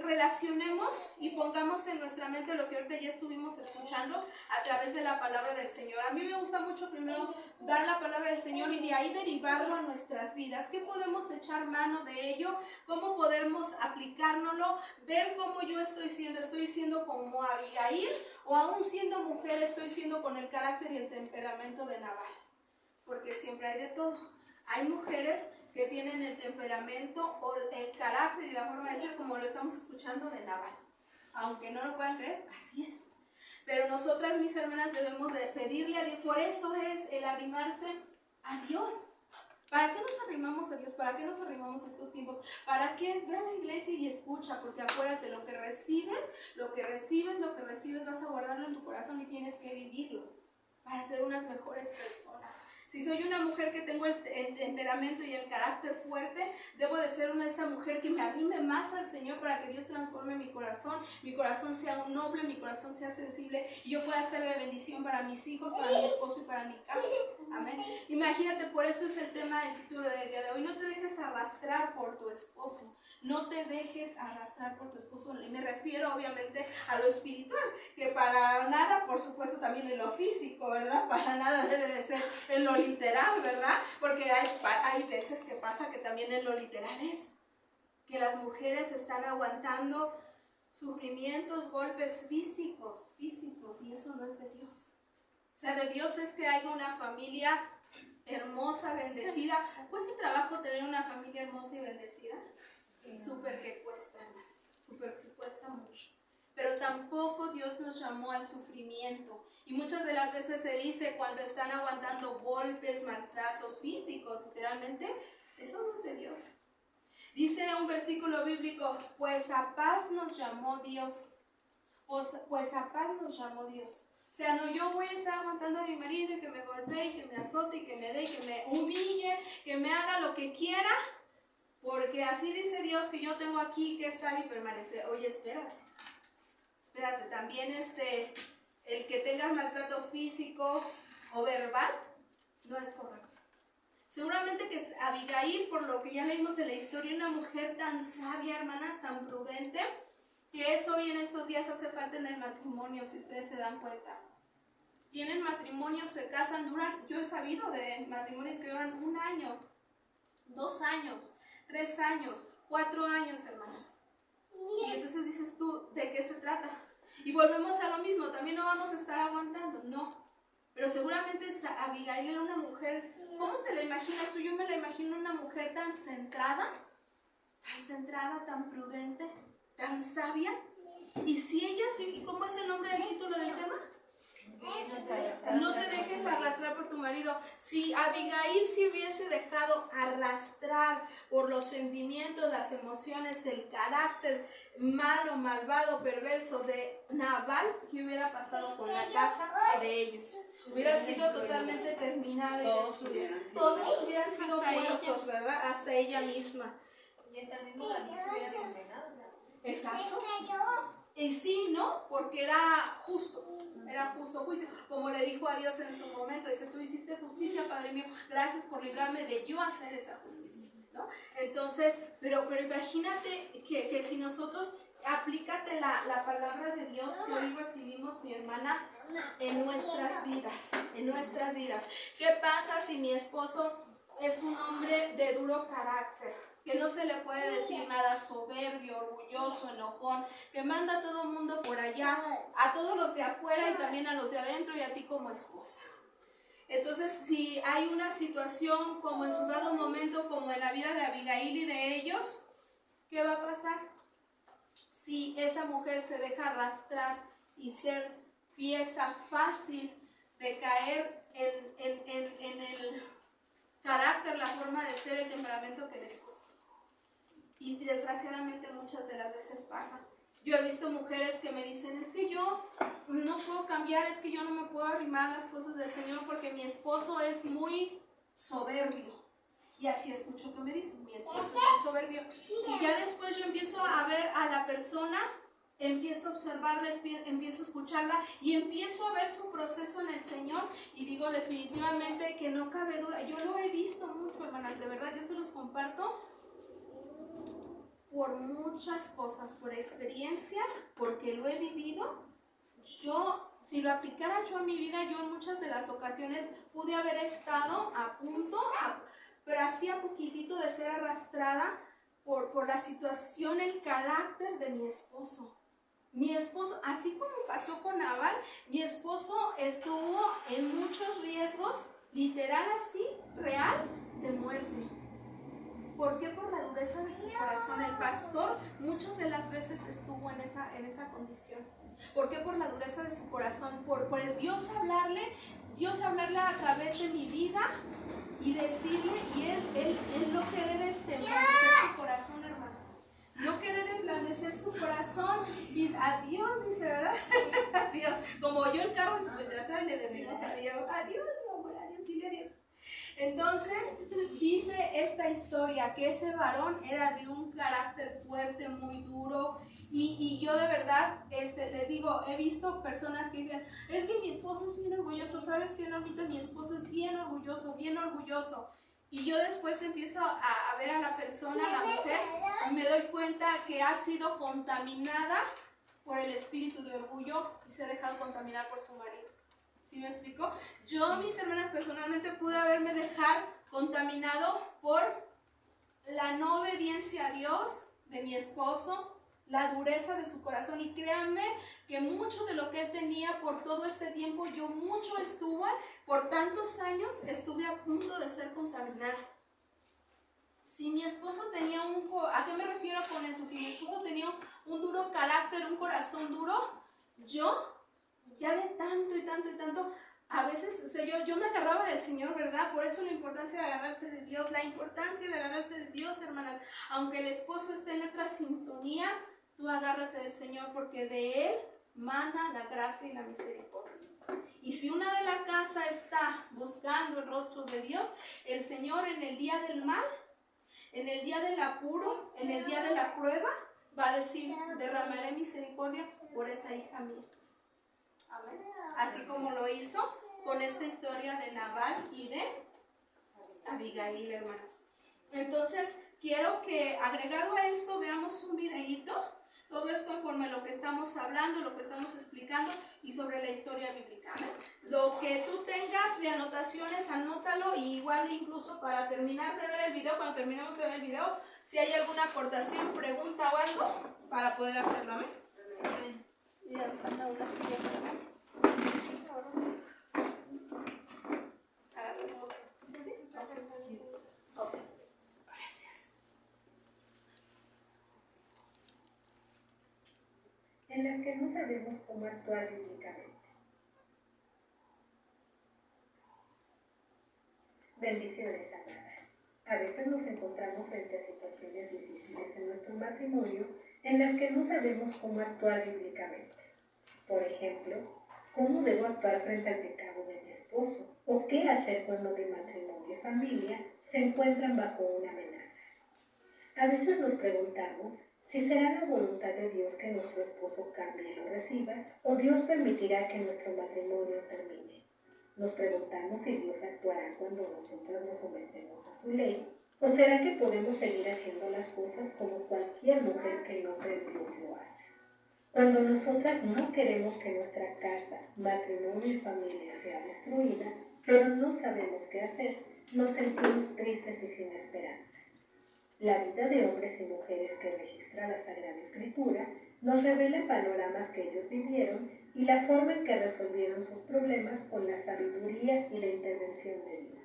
A: relacionemos y pongamos en nuestra mente lo que ahorita ya estuvimos escuchando a través de la palabra del Señor. A mí me gusta mucho primero dar la palabra del Señor y de ahí derivarlo a nuestras vidas. ¿Qué podemos echar mano de ello? ¿Cómo podemos aplicárnoslo? Ver cómo yo estoy siendo como Abigail, o aún siendo mujer estoy siendo con el carácter y el temperamento de Nabal. porque siempre hay de todo. Hay mujeres que tienen el temperamento o el carácter y la forma de ser como lo estamos escuchando de Nabal. Aunque no lo puedan creer, así es. Pero nosotras, mis hermanas, debemos de pedirle a Dios. Por eso es el arrimarse a Dios. ¿Para qué nos arrimamos a Dios? ¿Para qué nos arrimamos a estos tiempos? ¿Para qué es? Ve a la iglesia y escucha, porque acuérdate, lo que recibes, vas a guardarlo en tu corazón y tienes que vivirlo para ser unas mejores personas. Si soy una mujer que tengo el temperamento y el carácter fuerte, debo de ser esa mujer que me arrime más al Señor para que Dios transforme mi corazón sea un noble, mi corazón sea sensible y yo pueda ser de bendición para mis hijos, para mi esposo y para mi casa. Amén. Imagínate, por eso es el tema del título del día de hoy. No te dejes arrastrar por tu esposo. No te dejes arrastrar por tu esposo. Y me refiero obviamente a lo espiritual, que para nada, por supuesto, también en lo físico, ¿verdad? Para nada debe de ser en lo literal, ¿verdad? Porque hay veces que pasa que también en lo literal es que las mujeres están aguantando sufrimientos, golpes físicos, y eso no es de Dios. O sea, de Dios es que haya una familia hermosa, bendecida. ¿Cuesta trabajo tener una familia hermosa y bendecida? Súper que cuesta, súper que cuesta mucho. Pero tampoco Dios nos llamó al sufrimiento. Y muchas de las veces se dice cuando están aguantando golpes, maltratos físicos, literalmente, eso no es de Dios. Dice un versículo bíblico, pues a paz nos llamó Dios. Pues a paz nos llamó Dios. O sea, no yo voy a estar aguantando a mi marido y que me golpee, y que me azote, y que me dé, y que me humille, que me haga lo que quiera. Porque así dice Dios que yo tengo aquí que estar y permanecer. Oye, espérate, también el que tenga maltrato físico o verbal no es correcto. Seguramente que Abigail, por lo que ya leímos de la historia, una mujer tan sabia, hermanas, tan prudente, que eso hoy en estos días hace falta en el matrimonio, si ustedes se dan cuenta. Tienen matrimonio, se casan, yo he sabido de matrimonios que duran 1 año, 2 años, 3 años, 4 años, hermanas. Y entonces dices tú, ¿de qué se trata? Y volvemos a lo mismo, también no vamos a estar aguantando, no. Pero seguramente Abigail era una mujer, ¿cómo te la imaginas tú? Yo me la imagino una mujer tan centrada, tan prudente, tan sabia. Y si ella, ¿y cómo es el nombre del título del tema? No te dejes arrastrar por tu marido. Si Abigail se hubiese dejado arrastrar por los sentimientos, las emociones, el carácter malo, malvado, perverso de Nabal, ¿qué hubiera pasado con la casa de ellos? Hubiera sido totalmente terminada y destruida. Todos hubieran sido muertos, ¿verdad? Hasta ella misma.
B: Y esta misma también se hubiera condenado.
A: Exacto. Y sí, ¿no? Porque era justo juicio, como le dijo a Dios en su momento, dice, tú hiciste justicia, Padre mío, gracias por librarme de yo hacer esa justicia, ¿no? Entonces, pero imagínate que si nosotros, aplícate la palabra de Dios que hoy recibimos, mi hermana, en nuestras vidas. ¿Qué pasa si mi esposo es un hombre de duro carácter? Que no se le puede decir nada, soberbio, orgulloso, enojón, que manda a todo el mundo por allá, a todos los de afuera y también a los de adentro y a ti como esposa. Entonces, si hay una situación como en su dado momento, como en la vida de Abigail y de ellos, ¿qué va a pasar? Si esa mujer se deja arrastrar y ser pieza fácil de caer en el carácter, la forma de ser, el temperamento que les gusta. Y desgraciadamente muchas de las veces pasa. Yo he visto mujeres que me dicen, es que yo no puedo cambiar, es que yo no me puedo arrimar las cosas del Señor porque mi esposo es muy soberbio. Y así escucho que me dicen, mi esposo es muy soberbio. Y ya después yo empiezo a ver a la persona, empiezo a observarla, empiezo a escucharla y empiezo a ver su proceso en el Señor y digo definitivamente que no cabe duda. Yo lo he visto mucho, hermanas, de verdad, yo se los comparto por muchas cosas, por experiencia, porque lo he vivido. Si lo aplicara yo a mi vida, yo en muchas de las ocasiones pude haber estado a punto, pero hacía poquitito de ser arrastrada por la situación, el carácter de mi esposo. Mi esposo, así como pasó con Nabal, mi esposo estuvo en muchos riesgos literal así, real, de muerte. ¿Por qué? Por la dureza de su corazón. El pastor muchas de las veces estuvo en esa condición. ¿Por qué? Por la dureza de su corazón, por el Dios hablarle a través de mi vida y decirle, y él no querer emblandecer su corazón, hermanas. No querer emblandecer su corazón. Y adiós, dice, ¿verdad? Adiós. Como yo en carro, pues ya saben, le decimos adiós. Adiós, mi amor, adiós, dile adiós. Entonces dice esta historia que ese varón era de un carácter fuerte, muy duro, y yo de verdad les digo, he visto personas que dicen, es que mi esposo es bien orgulloso. ¿Sabes qué, Normita? Mi esposo es bien orgulloso, y yo después empiezo a ver a la persona, a la mujer, y me doy cuenta que ha sido contaminada por el espíritu de orgullo y se ha dejado contaminar por su marido. ¿Sí me explico? Yo, mis hermanas, personalmente pude haberme dejado contaminado por la no obediencia a Dios de mi esposo, la dureza de su corazón, y créanme que mucho de lo que él tenía por todo este tiempo, yo mucho estuve, por tantos años, estuve a punto de ser contaminada. Si mi esposo tenía ¿a qué me refiero con eso? Si mi esposo tenía un duro carácter, un corazón duro, yo ya de tanto, a veces, o sea, yo me agarraba del Señor, ¿verdad? Por eso la importancia de agarrarse de Dios, hermanas. Aunque el esposo esté en otra sintonía, tú agárrate del Señor, porque de Él mana la gracia y la misericordia. Y si una de la casa está buscando el rostro de Dios, el Señor en el día del mal, en el día del apuro, en el día de la prueba, va a decir, derramaré misericordia por esa hija mía. Amén. Así como lo hizo con esta historia de Nabal y de Abigail, hermanas. Entonces, quiero que agregado a esto veamos un videíto. Todo esto conforme a lo que estamos hablando, lo que estamos explicando y sobre la historia bíblica. Lo que tú tengas de anotaciones, anótalo, y igual incluso para terminar de ver el video, cuando terminemos de ver el video, si hay alguna aportación, pregunta o algo, para poder hacerlo. Amén. Y ya falta una silla para mí. Ok. Gracias.
D: En las que no sabemos cómo actuar bíblicamente. Bendiciones, amada. A veces nos encontramos frente a situaciones difíciles en nuestro matrimonio en las que no sabemos cómo actuar bíblicamente. Por ejemplo, ¿cómo debo actuar frente al pecado de mi esposo? ¿O qué hacer cuando mi matrimonio y familia se encuentran bajo una amenaza? A veces nos preguntamos si será la voluntad de Dios que nuestro esposo cambie y lo reciba, o Dios permitirá que nuestro matrimonio termine. Nos preguntamos si Dios actuará cuando nosotras nos sometemos a su ley, o será que podemos seguir haciendo las cosas como cualquier mujer que no cree en Dios lo hace. Cuando nosotras no queremos que nuestra casa, matrimonio y familia sea destruida, pero no sabemos qué hacer, nos sentimos tristes y sin esperanza. La vida de hombres y mujeres que registra la Sagrada Escritura nos revela panoramas que ellos vivieron y la forma en que resolvieron sus problemas con la sabiduría y la intervención de Dios.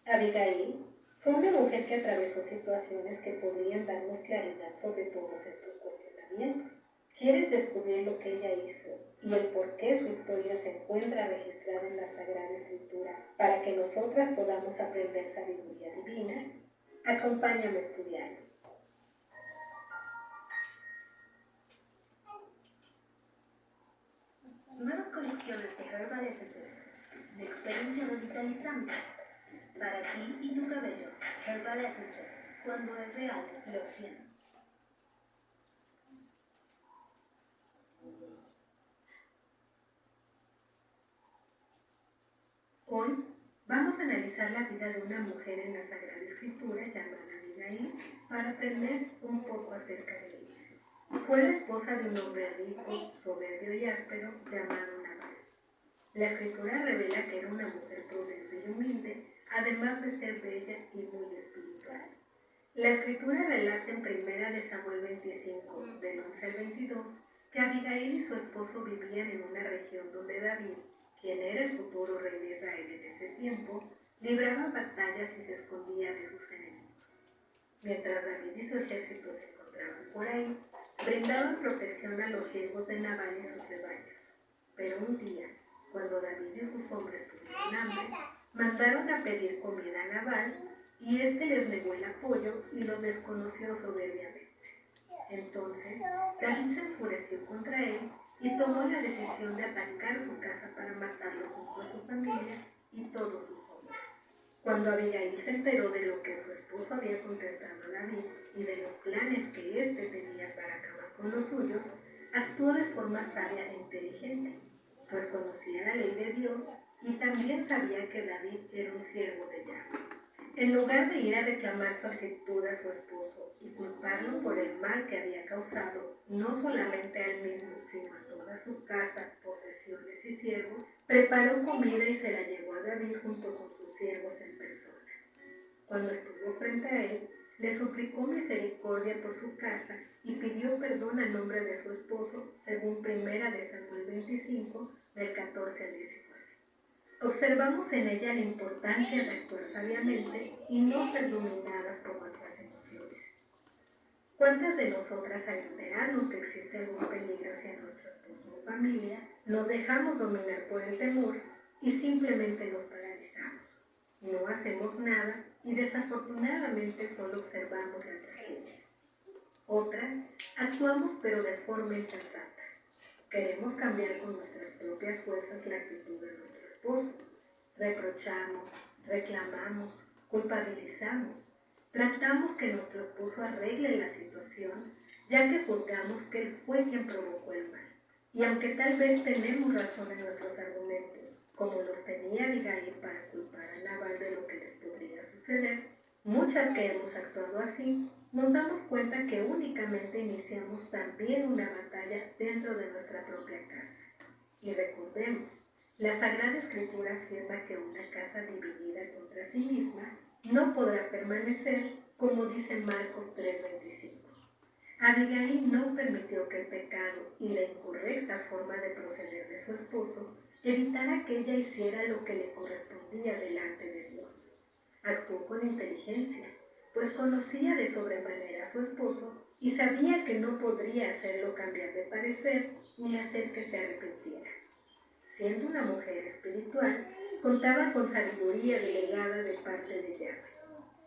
D: Abigail fue una mujer que atravesó situaciones que podrían darnos claridad sobre todos estos cuestionamientos. ¿Quieres descubrir lo que ella hizo y el por qué su historia se encuentra registrada en la Sagrada Escritura para que nosotras podamos aprender sabiduría divina? Acompáñame a estudiar.
E: Nuevas colecciones de Herbal Essences, de experiencia revitalizante, para ti y tu cabello. Herbal Essences, cuando es real, lo siento.
D: Hoy vamos a analizar la vida de una mujer en la Sagrada Escritura llamada Abigail para aprender un poco acerca de ella. Fue la esposa de un hombre rico, soberbio y áspero llamado Nabal. La Escritura revela que era una mujer prudente y humilde, además de ser bella y muy espiritual. La Escritura relata en 1 Samuel 25, del 11 al 22, que Abigail y su esposo vivían en una región donde David, quien era el futuro rey de Israel en ese tiempo, libraba batallas y se escondía de sus enemigos. Mientras David y su ejército se encontraban por ahí, brindaban protección a los siervos de Nabal y sus rebaños. Pero un día, cuando David y sus hombres tuvieron hambre, mandaron a pedir comida a Nabal y éste les negó el apoyo y lo desconoció soberbiamente. Entonces, David se enfureció contra él y tomó la decisión de atacar su casa para matarlo junto a su familia y todos sus hombres. Cuando Abigail se enteró de lo que su esposo había contestado a David y de los planes que éste tenía para acabar con los suyos, actuó de forma sabia e inteligente, pues conocía la ley de Dios y también sabía que David era un siervo de Yahvé. En lugar de ir a reclamar su actitud a su esposo y culparlo por el mal que había causado, no solamente a él mismo, sino a toda su casa, posesiones y siervos, preparó comida y se la llevó a David junto con sus siervos en persona. Cuando estuvo frente a él, le suplicó misericordia por su casa y pidió perdón a nombre de su esposo, según 1 de Samuel 25, del 14 al 19. Observamos en ella la importancia de actuar sabiamente y no ser dominadas por nuestras emociones. ¿Cuántas de nosotras, al enterarnos que existe algún peligro hacia nuestro esposo o familia, nos dejamos dominar por el temor y simplemente nos paralizamos? No hacemos nada y desafortunadamente solo observamos la tragedia. Otras actuamos pero de forma insensata. Queremos cambiar con nuestras propias fuerzas la actitud de nuestro esposo. Reprochamos, reclamamos, culpabilizamos. Tratamos que nuestro esposo arregle la situación, ya que juzgamos que él fue quien provocó el mal. Y aunque tal vez tenemos razón en nuestros argumentos, como los tenía Abigail para culpar a Nabal de lo que les podría suceder, muchas que hemos actuado así, nos damos cuenta que únicamente iniciamos también una batalla dentro de nuestra propia casa. Y recordemos, la Sagrada Escritura afirma que una casa dividida contra sí misma no podrá permanecer, como dice Marcos 3:25. Abigail no permitió que el pecado y la incorrecta forma de proceder de su esposo evitara que ella hiciera lo que le correspondía delante de Dios. Actuó con inteligencia, pues conocía de sobremanera a su esposo y sabía que no podría hacerlo cambiar de parecer ni hacer que se arrepintiera. Siendo una mujer espiritual, contaba con sabiduría delegada de parte de Yahvé.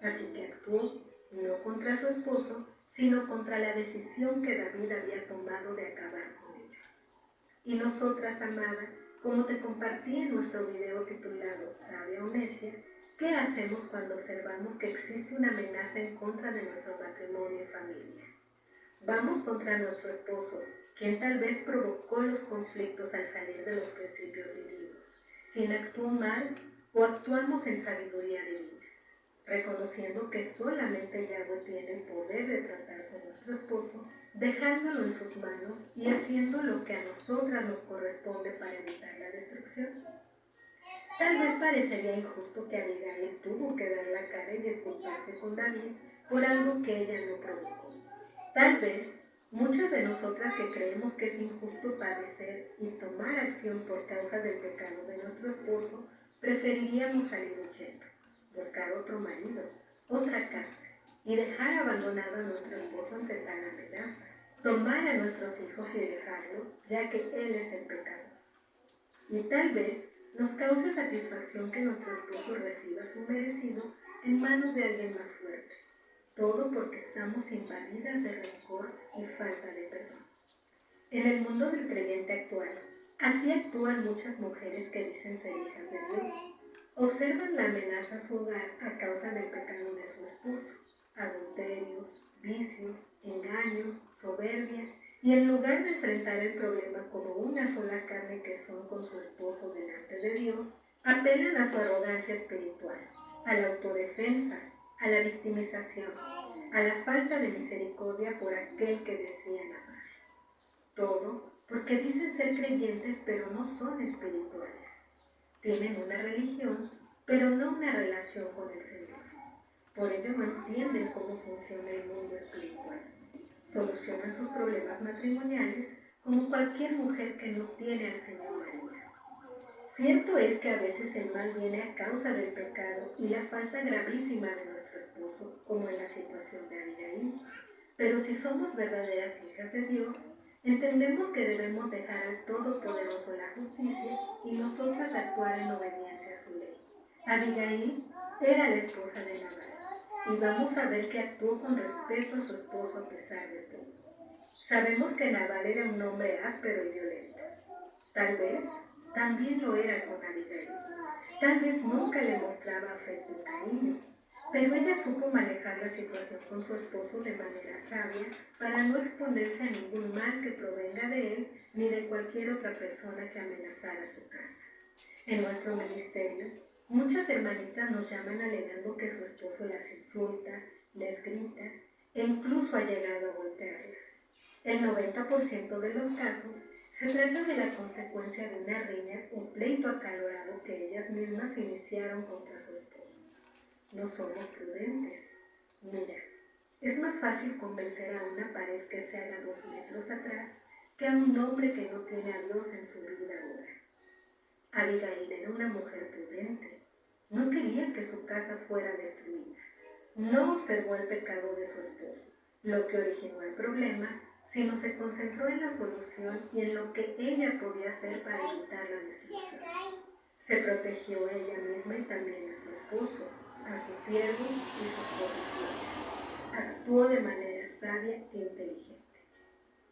D: Así que actuó no contra su esposo, sino contra la decisión que David había tomado de acabar con ellos. Y nosotras, amada, como te compartí en nuestro video titulado ¿Sabia o necia?, ¿qué hacemos cuando observamos que existe una amenaza en contra de nuestro matrimonio y familia? Vamos contra nuestro esposo, quien tal vez provocó los conflictos al salir de los principios divinos, quien actuó mal, o actuamos en sabiduría divina, reconociendo que solamente Yahvé tiene el poder de tratar con nuestro esposo, dejándolo en sus manos y haciendo lo que a nosotras nos corresponde para evitar la destrucción. Tal vez parecería injusto que Abigail tuvo que dar la cara y disculparse con David por algo que ella no provocó. Tal vez muchas de nosotras que creemos que es injusto padecer y tomar acción por causa del pecado de nuestro esposo, preferiríamos salir huyendo, buscar otro marido, otra casa y dejar abandonado a nuestro esposo ante tal amenaza, tomar a nuestros hijos y dejarlo, ya que él es el pecador. Y tal vez nos cause satisfacción que nuestro esposo reciba su merecido en manos de alguien más fuerte. Todo porque estamos invadidas de rencor y falta de perdón. En el mundo del creyente actual, así actúan muchas mujeres que dicen ser hijas de Dios. Observan la amenaza a su hogar a causa del pecado de su esposo, adulterios, vicios, engaños, soberbia, y en lugar de enfrentar el problema como una sola carne que son con su esposo delante de Dios, apelan a su arrogancia espiritual, a la autodefensa, a la victimización, a la falta de misericordia por aquel que desean amar. Todo porque dicen ser creyentes pero no son espirituales. Tienen una religión pero no una relación con el Señor. Por ello no entienden cómo funciona el mundo espiritual. Solucionan sus problemas matrimoniales como cualquier mujer que no tiene al Señor María. Cierto es que a veces el mal viene a causa del pecado y la falta gravísima de nuestro esposo, como en la situación de Abigail. Pero si somos verdaderas hijas de Dios, entendemos que debemos dejar al Todopoderoso la justicia y nosotras actuar en obediencia a su ley. Abigail era la esposa de Nabal y vamos a ver que actuó con respeto a su esposo a pesar de todo. Sabemos que Nabal era un hombre áspero y violento. Tal vez también lo era con Abigail. Tal vez nunca le mostraba afecto y cariño, pero ella supo manejar la situación con su esposo de manera sabia para no exponerse a ningún mal que provenga de él ni de cualquier otra persona que amenazara su casa. En nuestro ministerio, muchas hermanitas nos llaman alegando que su esposo las insulta, les grita e incluso ha llegado a golpearlas. El 90% de los casos se trata de la consecuencia de una riña o pleito acalorado que ellas mismas iniciaron contra su esposo. No somos prudentes. Mira, es más fácil convencer a una pared que se haga 2 metros atrás que a un hombre que no tiene a Dios en su vida ahora. Abigail era una mujer prudente. No quería que su casa fuera destruida. No observó el pecado de su esposo, lo que originó el problema, sino se concentró en la solución y en lo que ella podía hacer para evitar la destrucción. Se protegió a ella misma y también a su esposo, a sus siervos y sus posesiones. Actuó de manera sabia e inteligente.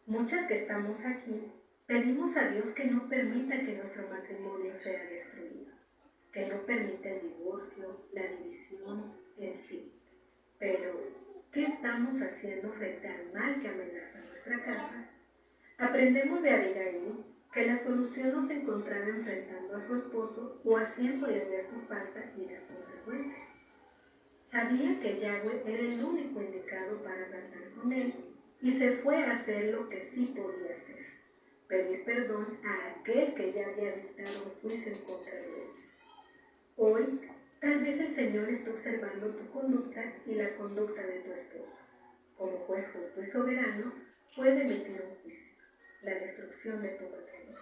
D: Muchas que estamos aquí pedimos a Dios que no permita que nuestro matrimonio sea destruido, que no permita el divorcio, la división, en fin. Pero, ¿qué estamos haciendo frente al mal que amenaza nuestra casa? Aprendemos de Abigail que la solución no se encontraba enfrentando a su esposo o haciéndole ver su falta y las consecuencias. Sabía que Yahweh era el único indicado para tratar con él y se fue a hacer lo que sí podía hacer, pedir perdón a aquel que ya había dictado un juicio en contra de ellos. Hoy, tal vez el Señor está observando tu conducta y la conducta de tu esposo. Como juez justo y soberano, puede emitir un juicio, la destrucción de tu matrimonio.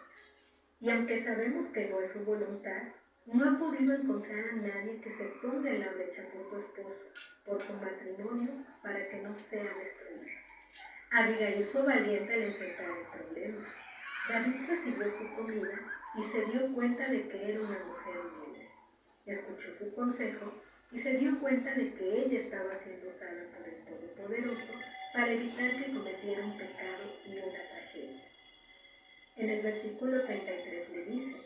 D: Y aunque sabemos que no es su voluntad, no ha podido encontrar a nadie que se ponga en la brecha por tu esposo, por tu matrimonio, para que no sea destruido. Abigail fue valiente al enfrentar el problema. David recibió su comida y se dio cuenta de que era una mujer humilde. Escuchó su consejo y se dio cuenta de que ella estaba siendo usada por el Todopoderoso para evitar que cometiera un pecado y una tragedia. En el versículo 33 le dice: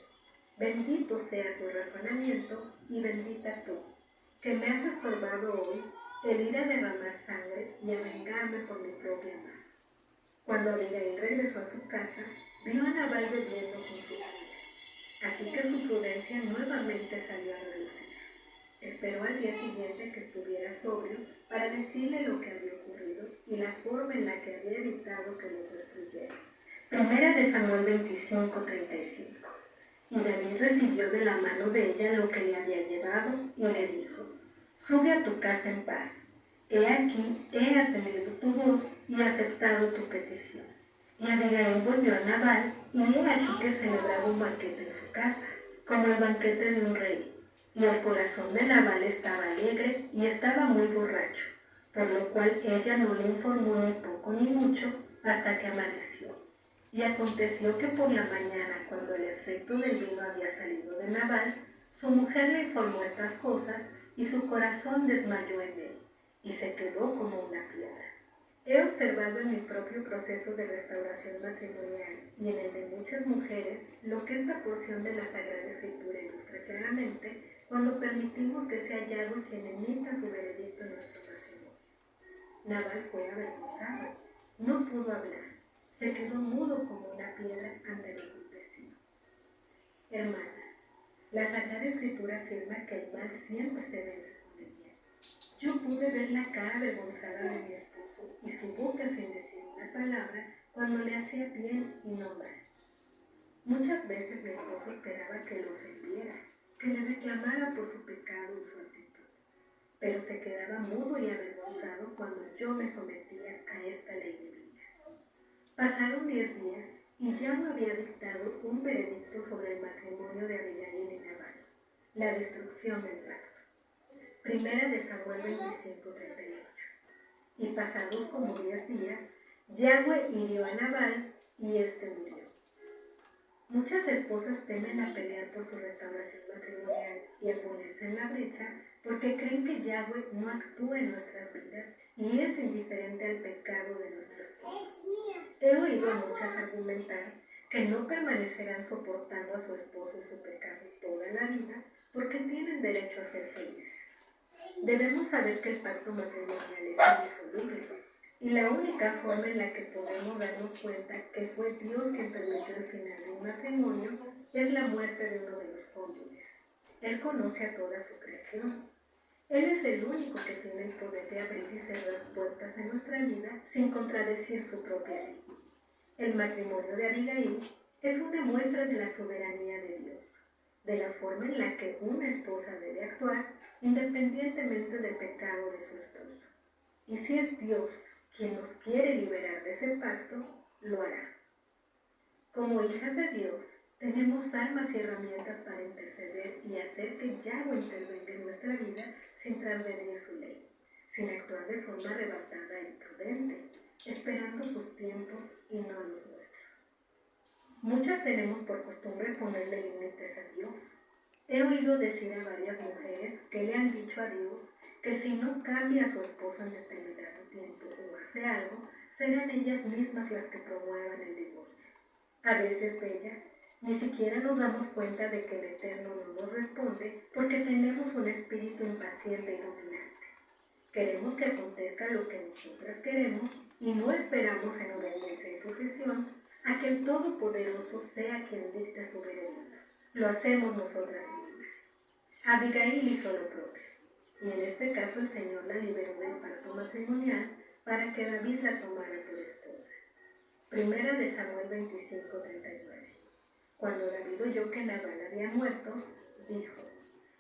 D: bendito sea tu razonamiento y bendita tú, que me has estorbado hoy el ir a derramar sangre y a vengarme por mi propia mano. Cuando Abigail regresó a su casa, vio a Nabal bebiendo con su amiga, así que su prudencia nuevamente salió a relucir. Esperó al día siguiente que estuviera sobrio para decirle lo que había ocurrido y la forma en la que había evitado que los destruyera. Primera de Samuel 25:35. Y David recibió de la mano de ella lo que le había llevado y le dijo: sube a tu casa en paz. He aquí, he atendido tu voz y aceptado tu petición. Y Abigail volvió a Nabal, y he aquí que celebraba un banquete en su casa, como el banquete de un rey. Y el corazón de Nabal estaba alegre y estaba muy borracho, por lo cual ella no le informó ni poco ni mucho hasta que amaneció. Y aconteció que por la mañana, cuando el efecto del vino había salido de Nabal, su mujer le informó estas cosas y su corazón desmayó en él, y se quedó como una piedra. He observado en mi propio proceso de restauración matrimonial y en el de muchas mujeres lo que esta porción de la Sagrada Escritura ilustra claramente cuando permitimos que sea Yahweh quien emita su veredicto en nuestro matrimonio. Nabal fue avergonzado, no pudo hablar, se quedó mudo como una piedra ante el acontecido. Hermana, la Sagrada Escritura afirma que el mal siempre se vence con el bien. Yo pude ver la cara avergonzada de mi esposo y su boca sin decir una palabra cuando le hacía bien y no mal. Muchas veces mi esposo esperaba que lo ofendiera, que le reclamara por su pecado y su actitud, pero se quedaba mudo y avergonzado cuando yo me sometía a esta ley divina. Pasaron 10 días y ya no había dictado un veredicto texto sobre el matrimonio de Abigail y Nabal, la destrucción del pacto. Primera de Samuel 25:38. Y pasados como 10 días, Yahweh hirió a Nabal y éste murió. Muchas esposas temen a pelear por su restauración matrimonial y a ponerse en la brecha porque creen que Yahweh no actúa en nuestras vidas y es indiferente al pecado de nuestro esposo. He oído a muchas argumentar que no permanecerán soportando a su esposo y su pecado toda la vida porque tienen derecho a ser felices. Debemos saber que el pacto matrimonial es indisoluble y la única forma en la que podemos darnos cuenta que fue Dios quien permitió el final de un matrimonio es la muerte de uno de los cónyuges. Él conoce a toda su creación. Él es el único que tiene el poder de abrir y cerrar puertas en nuestra vida sin contradecir su propia ley. El matrimonio de Abigail es una muestra de la soberanía de Dios, de la forma en la que una esposa debe actuar independientemente del pecado de su esposo. Y si es Dios quien nos quiere liberar de ese pacto, lo hará. Como hijas de Dios, tenemos armas y herramientas para interceder y hacer que Yahweh intervenga en nuestra vida sin transgredir su ley, sin actuar de forma arrebatada e imprudente, esperando sus tiempos y no los nuestros. Muchas tenemos por costumbre ponerle límites a Dios. He oído decir a varias mujeres que le han dicho a Dios que si no cambia a su esposo en determinado tiempo o hace algo, serán ellas mismas las que promuevan el divorcio. A veces, bella, ni siquiera nos damos cuenta de que el Eterno no nos responde porque tenemos un espíritu impaciente y dominante. Queremos que acontezca lo que nosotras queremos y no esperamos en obediencia y sujeción a que el Todopoderoso sea quien dicte su veredicto. Lo hacemos nosotras mismas. Abigail hizo lo propio, y en este caso el Señor la liberó del pacto matrimonial para que David la tomara por esposa. Primera de Samuel 25:39. Cuando David oyó que Nabal había muerto, dijo: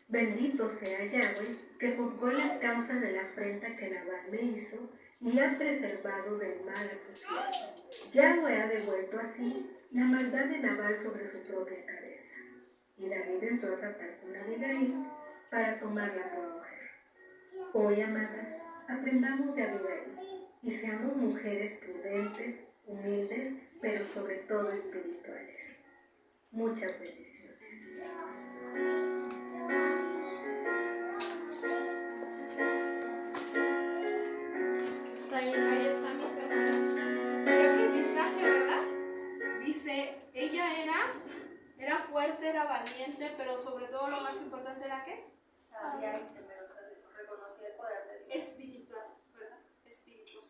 D: Bendito sea Yahweh, que juzgó la causa de la afrenta que Nabal me hizo y ha preservado del mal a su siervo. Yahweh ha devuelto así la maldad de Nabal sobre su propia cabeza. Y David entró a tratar con Abigail para tomarla por mujer. Hoy, amada, aprendamos de Abigail y seamos mujeres prudentes, humildes, pero sobre todo espirituales. Muchas bendiciones.
A: Ahí está, mis hermanas. Qué aprendizaje, ¿verdad? Dice, ella era fuerte, era valiente, pero sobre todo lo más importante era ¿qué?
B: Sabía y temerosa de Dios, reconocía el poder de Dios.
A: Espiritual, ¿verdad? Espiritual.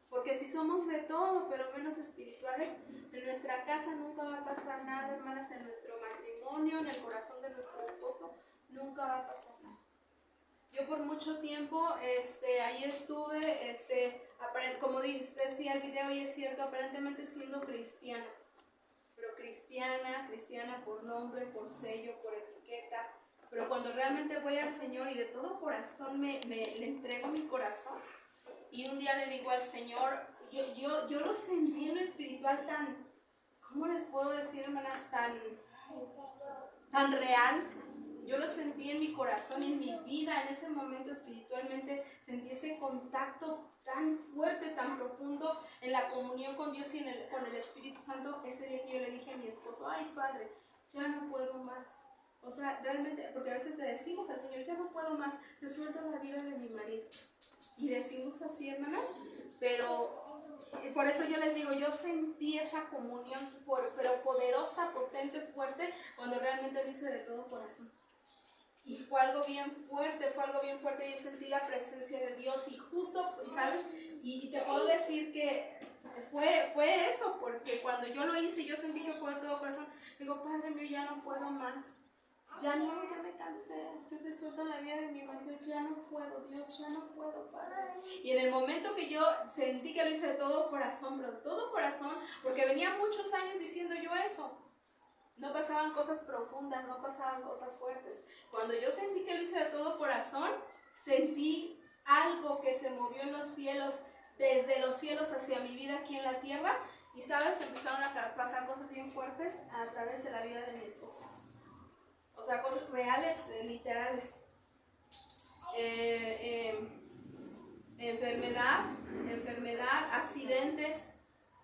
A: Porque si somos de todo, pero menos espirituales, en nuestra casa nunca va a pasar nada, hermanas, en nuestro matrimonio, en el corazón de nuestro esposo, nunca va a pasar nada. Yo por mucho tiempo, ahí estuve, como decía el video y es cierto, aparentemente siendo cristiana, pero cristiana por nombre, por sello, por etiqueta, pero cuando realmente voy al Señor y de todo corazón le entrego mi corazón, y un día le digo al Señor, yo lo sentí en lo espiritual tan, ¿cómo les puedo decir, hermanas? Tan real. Yo lo sentí en mi corazón, en mi vida, en ese momento espiritualmente sentí ese contacto tan fuerte, tan profundo en la comunión con Dios y con el Espíritu Santo. Ese día que yo le dije a mi esposo, ay Padre, ya no puedo más. O sea, realmente, porque a veces le decimos al Señor, ya no puedo más, te suelto la vida de mi marido. Y decimos así, hermanas, pero por eso yo les digo, yo sentí esa comunión, pero poderosa, potente, fuerte, cuando realmente lo hice de todo corazón. Y fue algo bien fuerte, y yo sentí la presencia de Dios, y justo, ¿sabes? Y te puedo decir que fue eso, porque cuando yo lo hice, yo sentí que fue de todo corazón. Digo, Padre mío, ya no puedo más. Ya me cansé, yo te suelto la vida de mi marido, ya no puedo, Dios, ya no puedo, Padre. Y en el momento que yo sentí que lo hice de todo corazón, pero de todo corazón, porque venía muchos años diciendo yo eso, no pasaban cosas profundas, no pasaban cosas fuertes. Cuando yo sentí que lo hice de todo corazón, sentí algo que se movió en los cielos, desde los cielos hacia mi vida aquí en la tierra, y sabes, empezaron a pasar cosas bien fuertes a través de la vida de mi esposo. O sea, cosas reales, literales. Enfermedad, accidentes,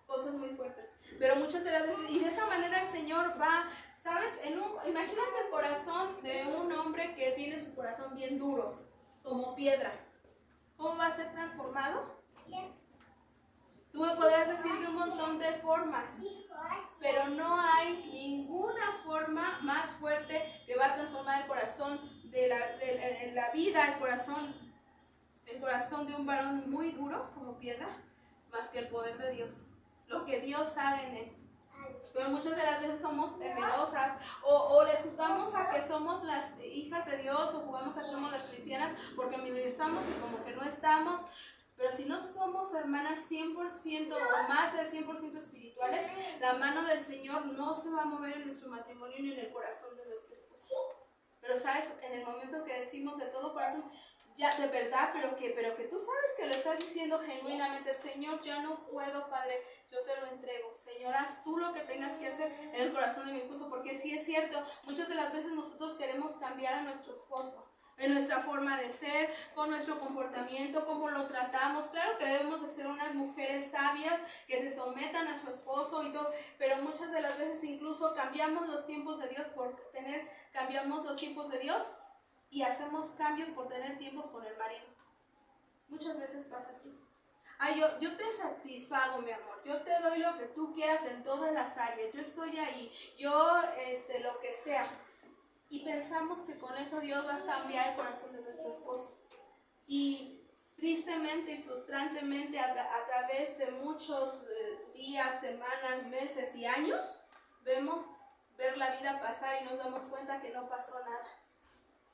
A: cosas muy fuertes. Pero muchas de las veces, y de esa manera el Señor va, ¿sabes? Imagínate el corazón de un hombre que tiene su corazón bien duro, como piedra. ¿Cómo va a ser transformado? Tú me podrás decir de un montón de formas, pero no hay ninguna forma más fuerte que va a transformar el corazón en la vida, el corazón de un varón muy duro como piedra, más que el poder de Dios, lo que Dios haga en él. Pero muchas de las veces somos temerosas o le jugamos a que somos las hijas de Dios o jugamos a que somos las cristianas porque medio estamos y como que no estamos. Pero si no somos hermanas 100% o más del 100% espirituales, la mano del Señor no se va a mover en nuestro matrimonio ni en el corazón de nuestro esposo. Pero sabes, en el momento que decimos de todo corazón, ya de verdad, pero que tú sabes que lo estás diciendo genuinamente, Señor, ya no puedo, Padre, yo te lo entrego. Señor, haz tú lo que tengas que hacer en el corazón de mi esposo, porque sí es cierto, muchas de las veces nosotros queremos cambiar a nuestro esposo, en nuestra forma de ser, con nuestro comportamiento, cómo lo tratamos. Claro que debemos de ser unas mujeres sabias que se sometan a su esposo y todo, pero muchas de las veces incluso cambiamos los tiempos de Dios cambiamos los tiempos de Dios y hacemos cambios por tener tiempos con el marido. Muchas veces pasa así. Yo te satisfago, mi amor. Yo te doy lo que tú quieras en todas las áreas. Yo estoy ahí. Lo que sea. Y pensamos que con eso Dios va a cambiar el corazón de nuestro esposo. Y tristemente y frustrantemente a través de muchos días, semanas, meses y años, vemos ver la vida pasar y nos damos cuenta que no pasó nada.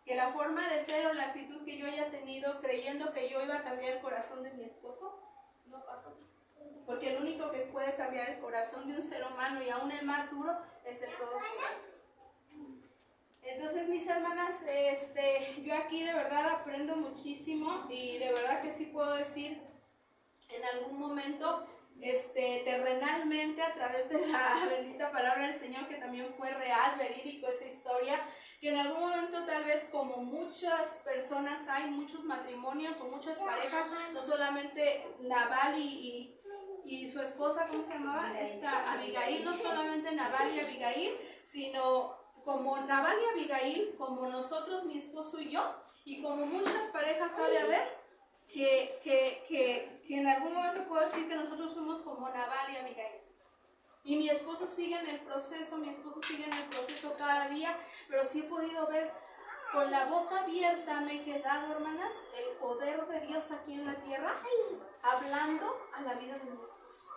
A: Que la forma de ser o la actitud que yo haya tenido creyendo que yo iba a cambiar el corazón de mi esposo, no pasó. Porque el único que puede cambiar el corazón de un ser humano y aún el más duro es el Todopoderoso. Entonces, mis hermanas, yo aquí de verdad aprendo muchísimo y de verdad que sí puedo decir en algún momento terrenalmente a través de la bendita palabra del Señor, que también fue real, verídico esa historia, que en algún momento tal vez como muchas personas hay, muchos matrimonios o muchas parejas, no solamente Nabal y su esposa, ¿cómo se llamaba? Abigail, no solamente Nabal y Abigail, sino como Nabal y Abigail, como nosotros, mi esposo y yo, y como muchas parejas ha de haber, que en algún momento puedo decir que nosotros fuimos como Nabal y Abigail. Y mi esposo sigue en el proceso cada día, pero sí he podido ver con la boca abierta, me he quedado, hermanas, el poder de Dios aquí en la tierra, hablando a la vida de mi esposo.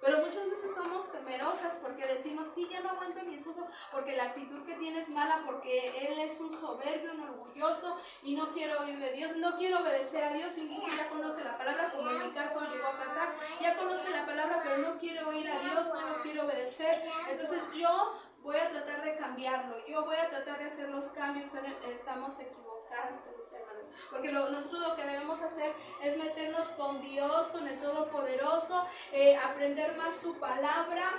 A: Pero muchas veces somos temerosas porque decimos, sí, ya no aguanto a mi esposo porque la actitud que tiene es mala, porque él es un soberbio, un orgulloso y no quiero oír de Dios, no quiero obedecer a Dios, incluso ya conoce la palabra, como en mi caso llegó a pasar, ya conoce la palabra pero no quiere oír a Dios, no lo quiere obedecer. Entonces yo voy a tratar de cambiarlo, yo voy a tratar de hacer los cambios, estamos equivocados, mis hermanos. Porque nosotros lo que debemos hacer es meternos con Dios, con el Todopoderoso, aprender más su palabra.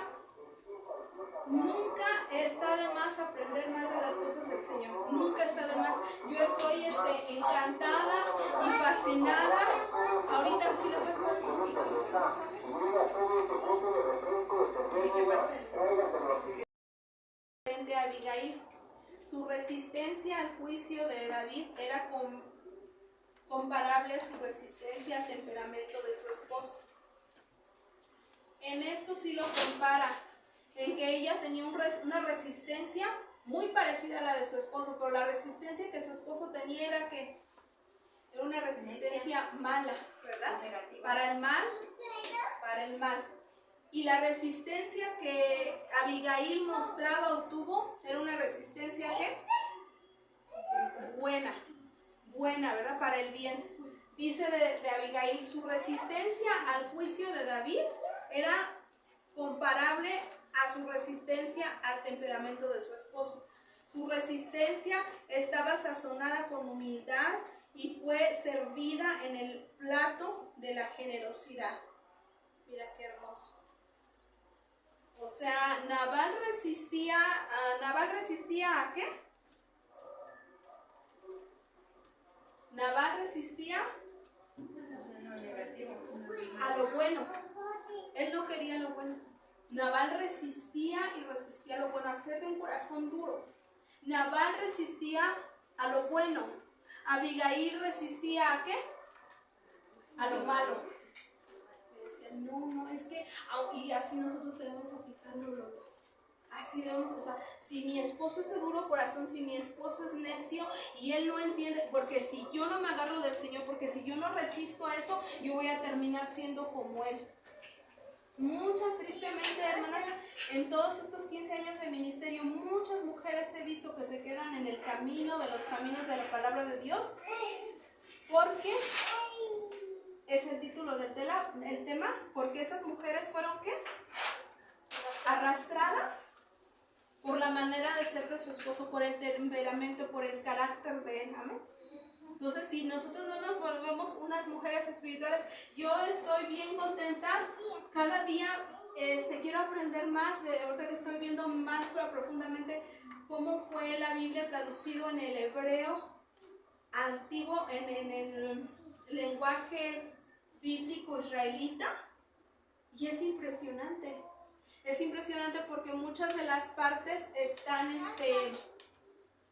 A: Nunca está de más aprender más de las cosas del Señor. Nunca está de más. Yo estoy encantada y fascinada. Ahorita sí lo puedes ver. ¿Qué pasa? Frente a Abigail, su resistencia al juicio de David era comparable a su resistencia al temperamento de su esposo. En esto sí lo compara, en que ella tenía una resistencia muy parecida a la de su esposo, pero la resistencia que su esposo tenía era una resistencia mala, ¿verdad? Para el mal. Y la resistencia que Abigail mostraba o tuvo era una resistencia ¿qué? Buena, ¿verdad? Para el bien. Dice de Abigail, su resistencia al juicio de David era comparable a su resistencia al temperamento de su esposo. Su resistencia estaba sazonada con humildad y fue servida en el plato de la generosidad. Mira qué hermoso. O sea, Nabal resistía a Nabal resistía ¿a qué? Nabal resistía a lo bueno. Él no quería lo bueno. Nabal resistía y resistía a lo bueno. Hacer de un corazón duro. Nabal resistía a lo bueno. Abigail resistía ¿a qué? A lo malo. Decía, no, es que, y así nosotros debemos aplicarlo los dos. Así debemos, o sea, si mi esposo es de duro corazón, si mi esposo es necio y él no entiende, porque si yo no me agarro del Señor, porque si yo no resisto a eso, yo voy a terminar siendo como él. Muchas, tristemente, hermanas, en todos estos 15 años de ministerio, muchas mujeres he visto que se quedan en el camino de los caminos de la palabra de Dios, porque es el título del tema, porque esas mujeres fueron ¿qué? Arrastradas por la manera de ser de su esposo, por el temperamento, por el carácter de él, amén. Entonces, si nosotros no nos volvemos unas mujeres espirituales, yo estoy bien contenta. Cada día quiero aprender más, ahorita que estoy viendo más profundamente cómo fue la Biblia traducido en el hebreo antiguo, en el lenguaje bíblico israelita, y es impresionante. Es impresionante porque muchas de las partes están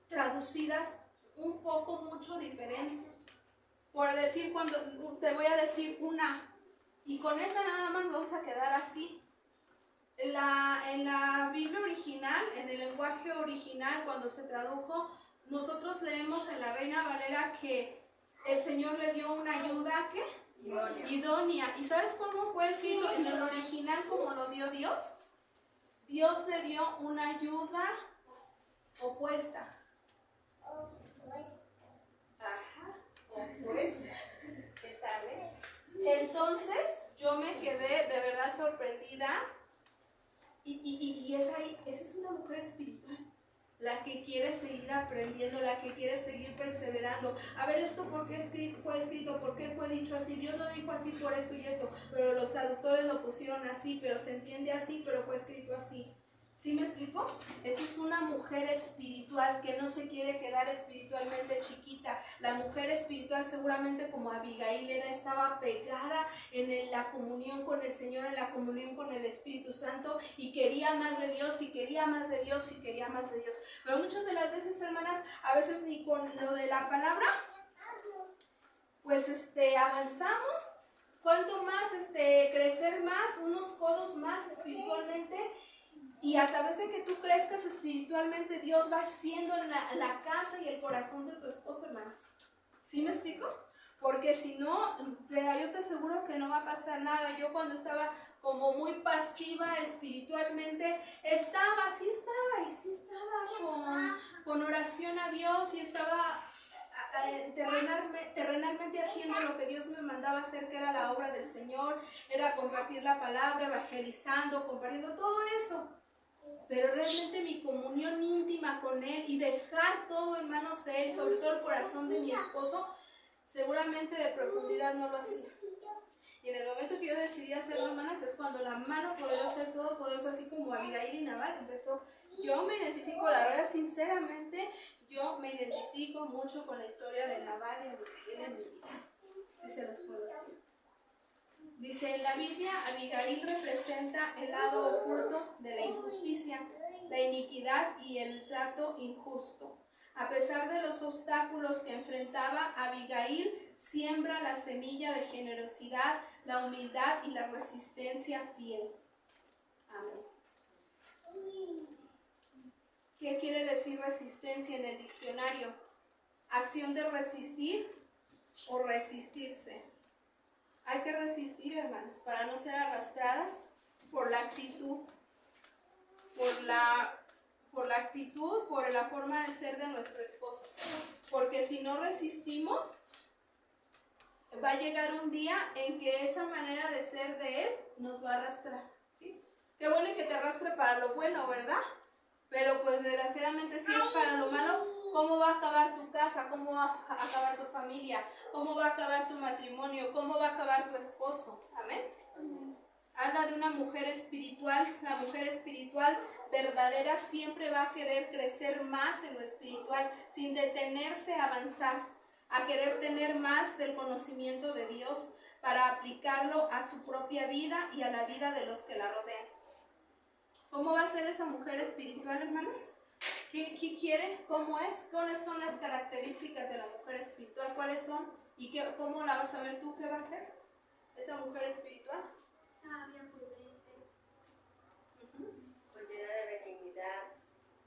A: traducidas un poco mucho diferente. Por decir, cuando te voy a decir una, y con esa nada más vamos a quedar así. En la Biblia original, en el lenguaje original, cuando se tradujo, nosotros leemos en la Reina Valera que el Señor le dio una ayuda, ¿qué? Idónea. ¿Y sabes cómo fue escrito en el original como lo dio Dios? Dios le dio una ayuda opuesta. Ajá, opuesta. ¿Qué tal, Entonces, yo me quedé de verdad sorprendida. Y esa es una mujer espiritual. La que quiere seguir aprendiendo, la que quiere seguir perseverando. A ver, ¿esto por qué fue escrito? ¿Por qué fue dicho así? Dios lo dijo así por esto y esto, pero los traductores lo pusieron así, pero se entiende así, pero fue escrito así. ¿Sí me explico? Esa es una mujer espiritual que no se quiere quedar espiritualmente chiquita. La mujer espiritual, seguramente como Abigail estaba pegada en la comunión con el Señor, en la comunión con el Espíritu Santo, y quería más de Dios, y quería más de Dios, y quería más de Dios. Pero muchas de las veces, hermanas, a veces ni con lo de la palabra, pues avanzamos. Cuanto más crecer más, unos codos más espiritualmente. Y a través de que tú crezcas espiritualmente, Dios va haciendo la casa y el corazón de tu esposo, hermanas. ¿Sí me explico? Porque si no, yo te aseguro que no va a pasar nada. Yo cuando estaba como muy pasiva espiritualmente, estaba con oración a Dios, y estaba terrenalmente haciendo lo que Dios me mandaba hacer, que era la obra del Señor, era compartir la palabra, evangelizando, compartiendo todo eso. Pero realmente mi comunión íntima con Él y dejar todo en manos de Él, sobre todo el corazón de mi esposo, seguramente de profundidad no lo hacía. Y en el momento que yo decidí hacerlo, hermanas, es cuando la mano poderosa, todo poderoso, así como Abigail y Nabal empezó. Yo me identifico, la verdad, sinceramente, yo me identifico mucho con la historia de Nabal y Abigail en mi vida. Si se los puedo decir. Dice en la Biblia, Abigail representa el lado oculto de la injusticia, la iniquidad y el trato injusto. A pesar de los obstáculos que enfrentaba, Abigail siembra la semilla de generosidad, la humildad y la resistencia fiel. Amén. ¿Qué quiere decir resistencia en el diccionario? Acción de resistir o resistirse. Hay que resistir, hermanas, para no ser arrastradas por la actitud, por la forma de ser de nuestro esposo. Porque si no resistimos, va a llegar un día en que esa manera de ser de él nos va a arrastrar, ¿sí? Qué bueno que te arrastre para lo bueno, ¿verdad? Pero pues desgraciadamente si es para lo malo, ¿cómo va a acabar tu casa? ¿Cómo va a acabar tu familia? ¿Cómo va a acabar tu matrimonio? ¿Cómo va a acabar tu esposo? Amén. Habla de una mujer espiritual. La mujer espiritual verdadera siempre va a querer crecer más en lo espiritual, sin detenerse a avanzar, a querer tener más del conocimiento de Dios para aplicarlo a su propia vida y a la vida de los que la rodean. ¿Cómo va a ser esa mujer espiritual, hermanas? ¿Qué quiere? ¿Cómo es? ¿Cuáles son las características de la mujer espiritual? ¿Cuáles son? ¿Y cómo la vas a ver tú? ¿Qué va a ser esa mujer espiritual?
B: Sabia, prudente.
E: Pues llena de benignidad.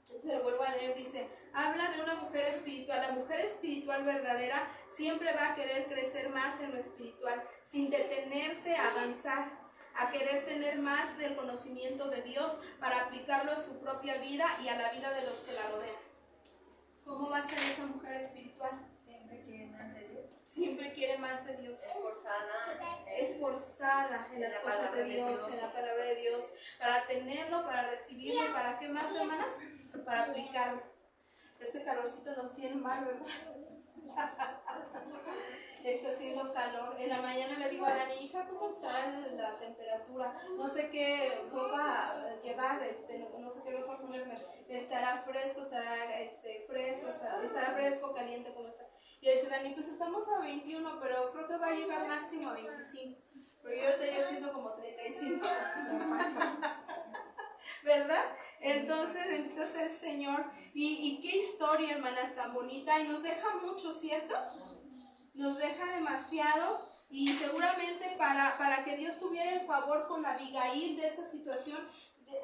A: Se lo vuelvo a leer, dice, habla de una mujer espiritual. La mujer espiritual verdadera siempre va a querer crecer más en lo espiritual, sin detenerse a avanzar, a querer tener más del conocimiento de Dios para aplicarlo a su propia vida y a la vida de los que la rodean. ¿Cómo va a ser esa mujer espiritual?
B: Siempre quiere más de Dios.
A: Siempre quiere más de Dios.
E: Esforzada.
A: En las cosas de Dios, en la palabra de Dios, para tenerlo, para recibirlo, ¿para qué más, hermanas? Para aplicarlo. Este calorcito nos tiene mal, ¿verdad? Está haciendo calor. En la mañana le digo a Dani, hija, ¿cómo estará la temperatura? No sé qué ropa llevar, no sé qué ropa ponerme. ¿Estará fresco, estará fresco, caliente, cómo está? Y dice Dani, pues estamos a 21, pero creo que va a llegar máximo a 25. Pero yo ahorita yo siento como 35. ¿Verdad? Entonces el Señor. Y qué historia, hermanas, tan bonita. Y nos deja mucho, ¿cierto? Nos deja demasiado. Y seguramente para que Dios tuviera el favor con Abigail de esta situación,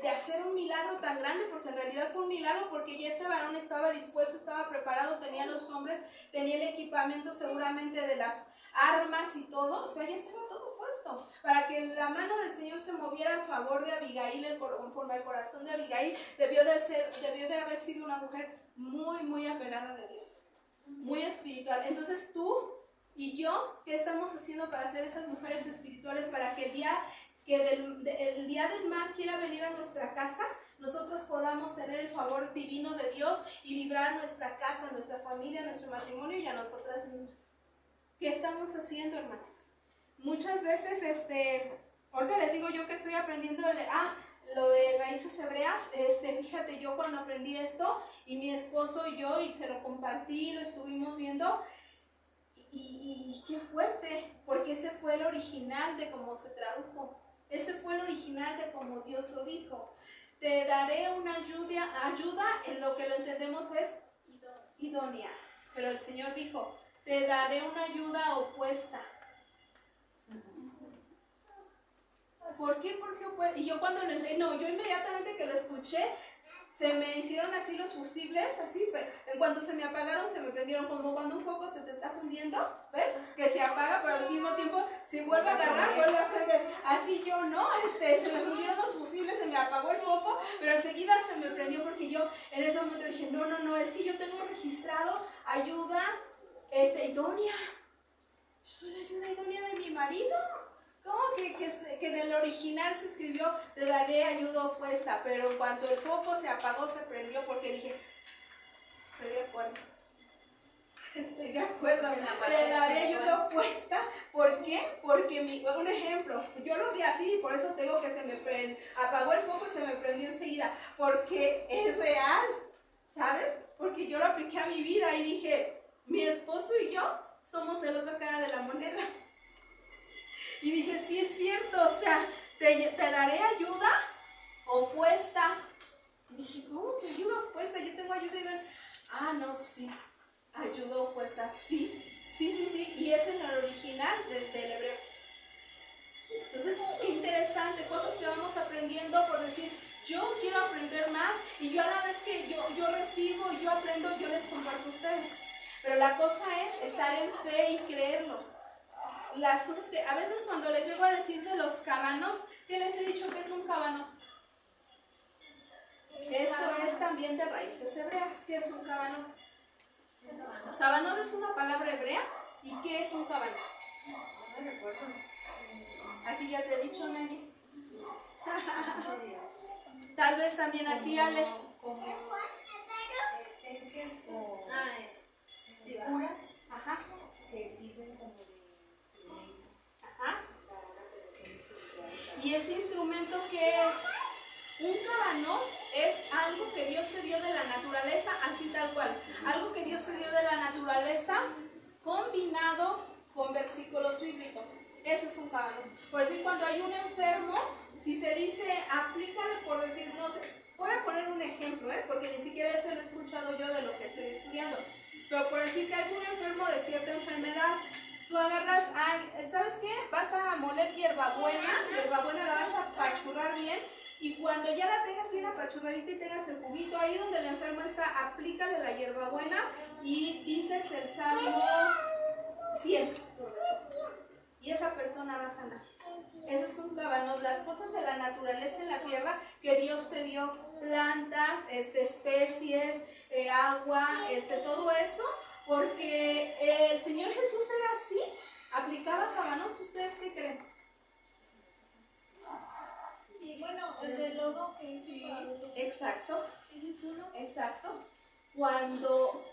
A: de hacer un milagro tan grande, porque en realidad fue un milagro, porque ya este varón estaba dispuesto, estaba preparado, tenía los hombres, tenía el equipamiento seguramente de las armas y todo, o sea, ya estaba todo puesto, para que la mano del Señor se moviera a favor de Abigail, conforme al corazón de Abigail, debió de haber sido una mujer muy, muy apegada de Dios, muy espiritual. Entonces tú y yo, ¿qué estamos haciendo para ser esas mujeres espirituales, para que el día del mal quiera venir a nuestra casa, nosotros podamos tener el favor divino de Dios y librar a nuestra casa, a nuestra familia, a nuestro matrimonio y a nosotras mismas? ¿Qué estamos haciendo, hermanas? Muchas veces, ahorita les digo yo que estoy aprendiendo lo de raíces hebreas. Fíjate, yo cuando aprendí esto, y mi esposo y yo, y se lo compartí, lo estuvimos viendo, y qué fuerte, porque ese fue el original de cómo se tradujo. Ese fue el original de cómo Dios lo dijo. Te daré una ayuda en lo que lo entendemos es idónea. Pero el Señor dijo, te daré una ayuda opuesta. ¿Por qué? Porque opuesta. Y yo cuando lo entendí, yo inmediatamente que lo escuché, se me hicieron así los fusibles, así, pero en cuanto se me apagaron, se me prendieron, como cuando un foco se te está fundiendo, ¿ves? Que se apaga, pero al mismo tiempo, si vuelve a agarrar, vuelve a prender. Así yo, ¿no? Se me fundieron los fusibles, se me apagó el foco, pero enseguida se me prendió, porque yo en ese momento dije, no, es que yo tengo registrado ayuda idónea. Yo soy la ayuda idónea de mi marido. ¿Cómo que en el original se escribió, te daré ayuda opuesta? Pero cuando el foco se apagó, se prendió, porque dije, estoy de acuerdo. Estoy de acuerdo. Te daré ayuda opuesta. ¿Por qué? Porque, un ejemplo, yo lo vi así, y por eso te digo que se me apagó el foco y se me prendió enseguida. Porque es real, ¿sabes? Porque yo lo apliqué a mi vida y dije, mi esposo y yo somos el otra cara de la moneda. Y dije, sí es cierto, o sea, te daré ayuda opuesta. Y dije, ¿cómo que ayuda opuesta? Yo tengo ayuda idónea. No, sí, ayuda opuesta, sí, y es en el original del hebreo. Entonces, qué interesante, cosas que vamos aprendiendo por decir, yo quiero aprender más, y yo a la vez que yo recibo y yo aprendo, yo les comparto a ustedes. Pero la cosa es estar en fe y creerlo. Las cosas que a veces cuando les llego a decir de los cábanos, ¿qué les he dicho que es un cábano? Esto es también de raíces hebreas. ¿Qué es un cábano? Cábano es una palabra hebrea. ¿Y qué es un cábano?
B: No me recuerdo.
A: Aquí ya te he dicho, Nelly. Tal vez también a ti, Ale.
D: Como esencias o puras, que sirven como de instrumento para una conexión espiritual.
A: ¿Y ese instrumento qué es? Un cábano es algo que Dios te dio de la naturaleza, así tal cual. Algo que Dios te dio de la naturaleza combinado con versículos bíblicos. Ese es un cábano. Por decir, cuando hay un enfermo, si se dice, aplícale por decir, no sé, voy a poner un ejemplo, porque ni siquiera eso lo he escuchado yo de lo que estoy estudiando. Pero por decir que hay un enfermo de cierta enfermedad, tú agarras, ¿sabes qué? Vas a moler hierbabuena la vas a apachurrar bien, y cuando ya la tengas bien apachurradita y tengas el juguito ahí donde el enfermo está, aplícale la hierbabuena y dices el Salmo 100, y esa persona va a sanar. Ese es un cábano, las cosas de la naturaleza en la tierra que Dios te dio, plantas, especies, agua, todo eso, porque el Señor Jesús era así, aplicaba cábanos. ¿Ustedes qué creen?
B: Sí, bueno, el de lodo que hizo Pablo.
A: Exacto.
B: ¿Ese es uno?
A: Exacto. Cuando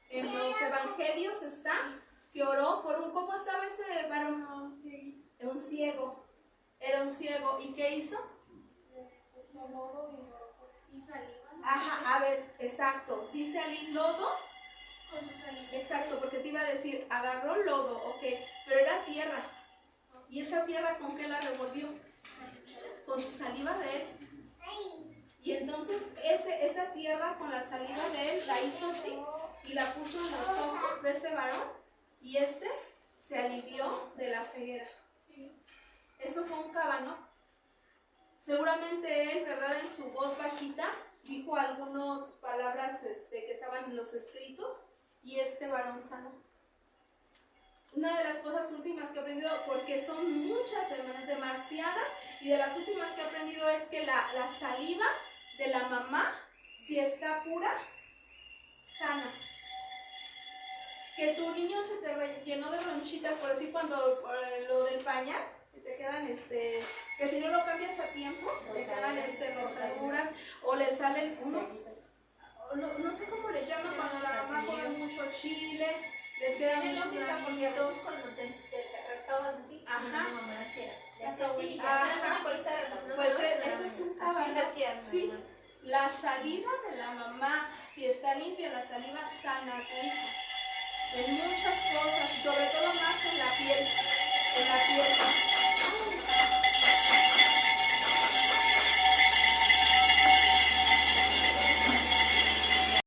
A: en los evangelios está que oró por un, ¿cómo estaba ese varón?
B: Sí.
A: Era un ciego. Era un ciego. ¿Y qué hizo?
B: Puso lodo y saliva.
A: Ajá, a ver, exacto. Dice allí lodo.
B: Con su saliva.
A: Exacto, porque te iba a decir, agarró lodo, ok, pero era tierra. ¿Y esa tierra con qué la revolvió? Con su saliva de él. Y entonces esa tierra con la saliva de él la hizo así y la puso en los ojos de ese varón, y se alivió de la ceguera. Eso fue un cábano. Seguramente él, ¿verdad? En su voz bajita dijo algunas palabras que estaban en los escritos, y este varón sanó. Una de las cosas últimas que he aprendido, porque son muchas, hermanas, demasiadas, y de las últimas que he aprendido es que la saliva de la mamá, si está pura, sana. Que tu niño se te llenó de ronchitas, por decir, cuando lo del pañal, que te quedan, que si no lo cambias a tiempo, te quedan rosaduras, o le salen unos, no sé cómo le llaman cuando la mamá come mucho chile, les quedan muchos granitos.
B: Cuando te rascaban así.
A: Ajá.
B: Ajá.
A: Pues ese es un cábano. Sí, la saliva de la mamá, si está limpia la saliva, sana a tu hijo. En muchas cosas, sobre todo más en la piel. En la piel.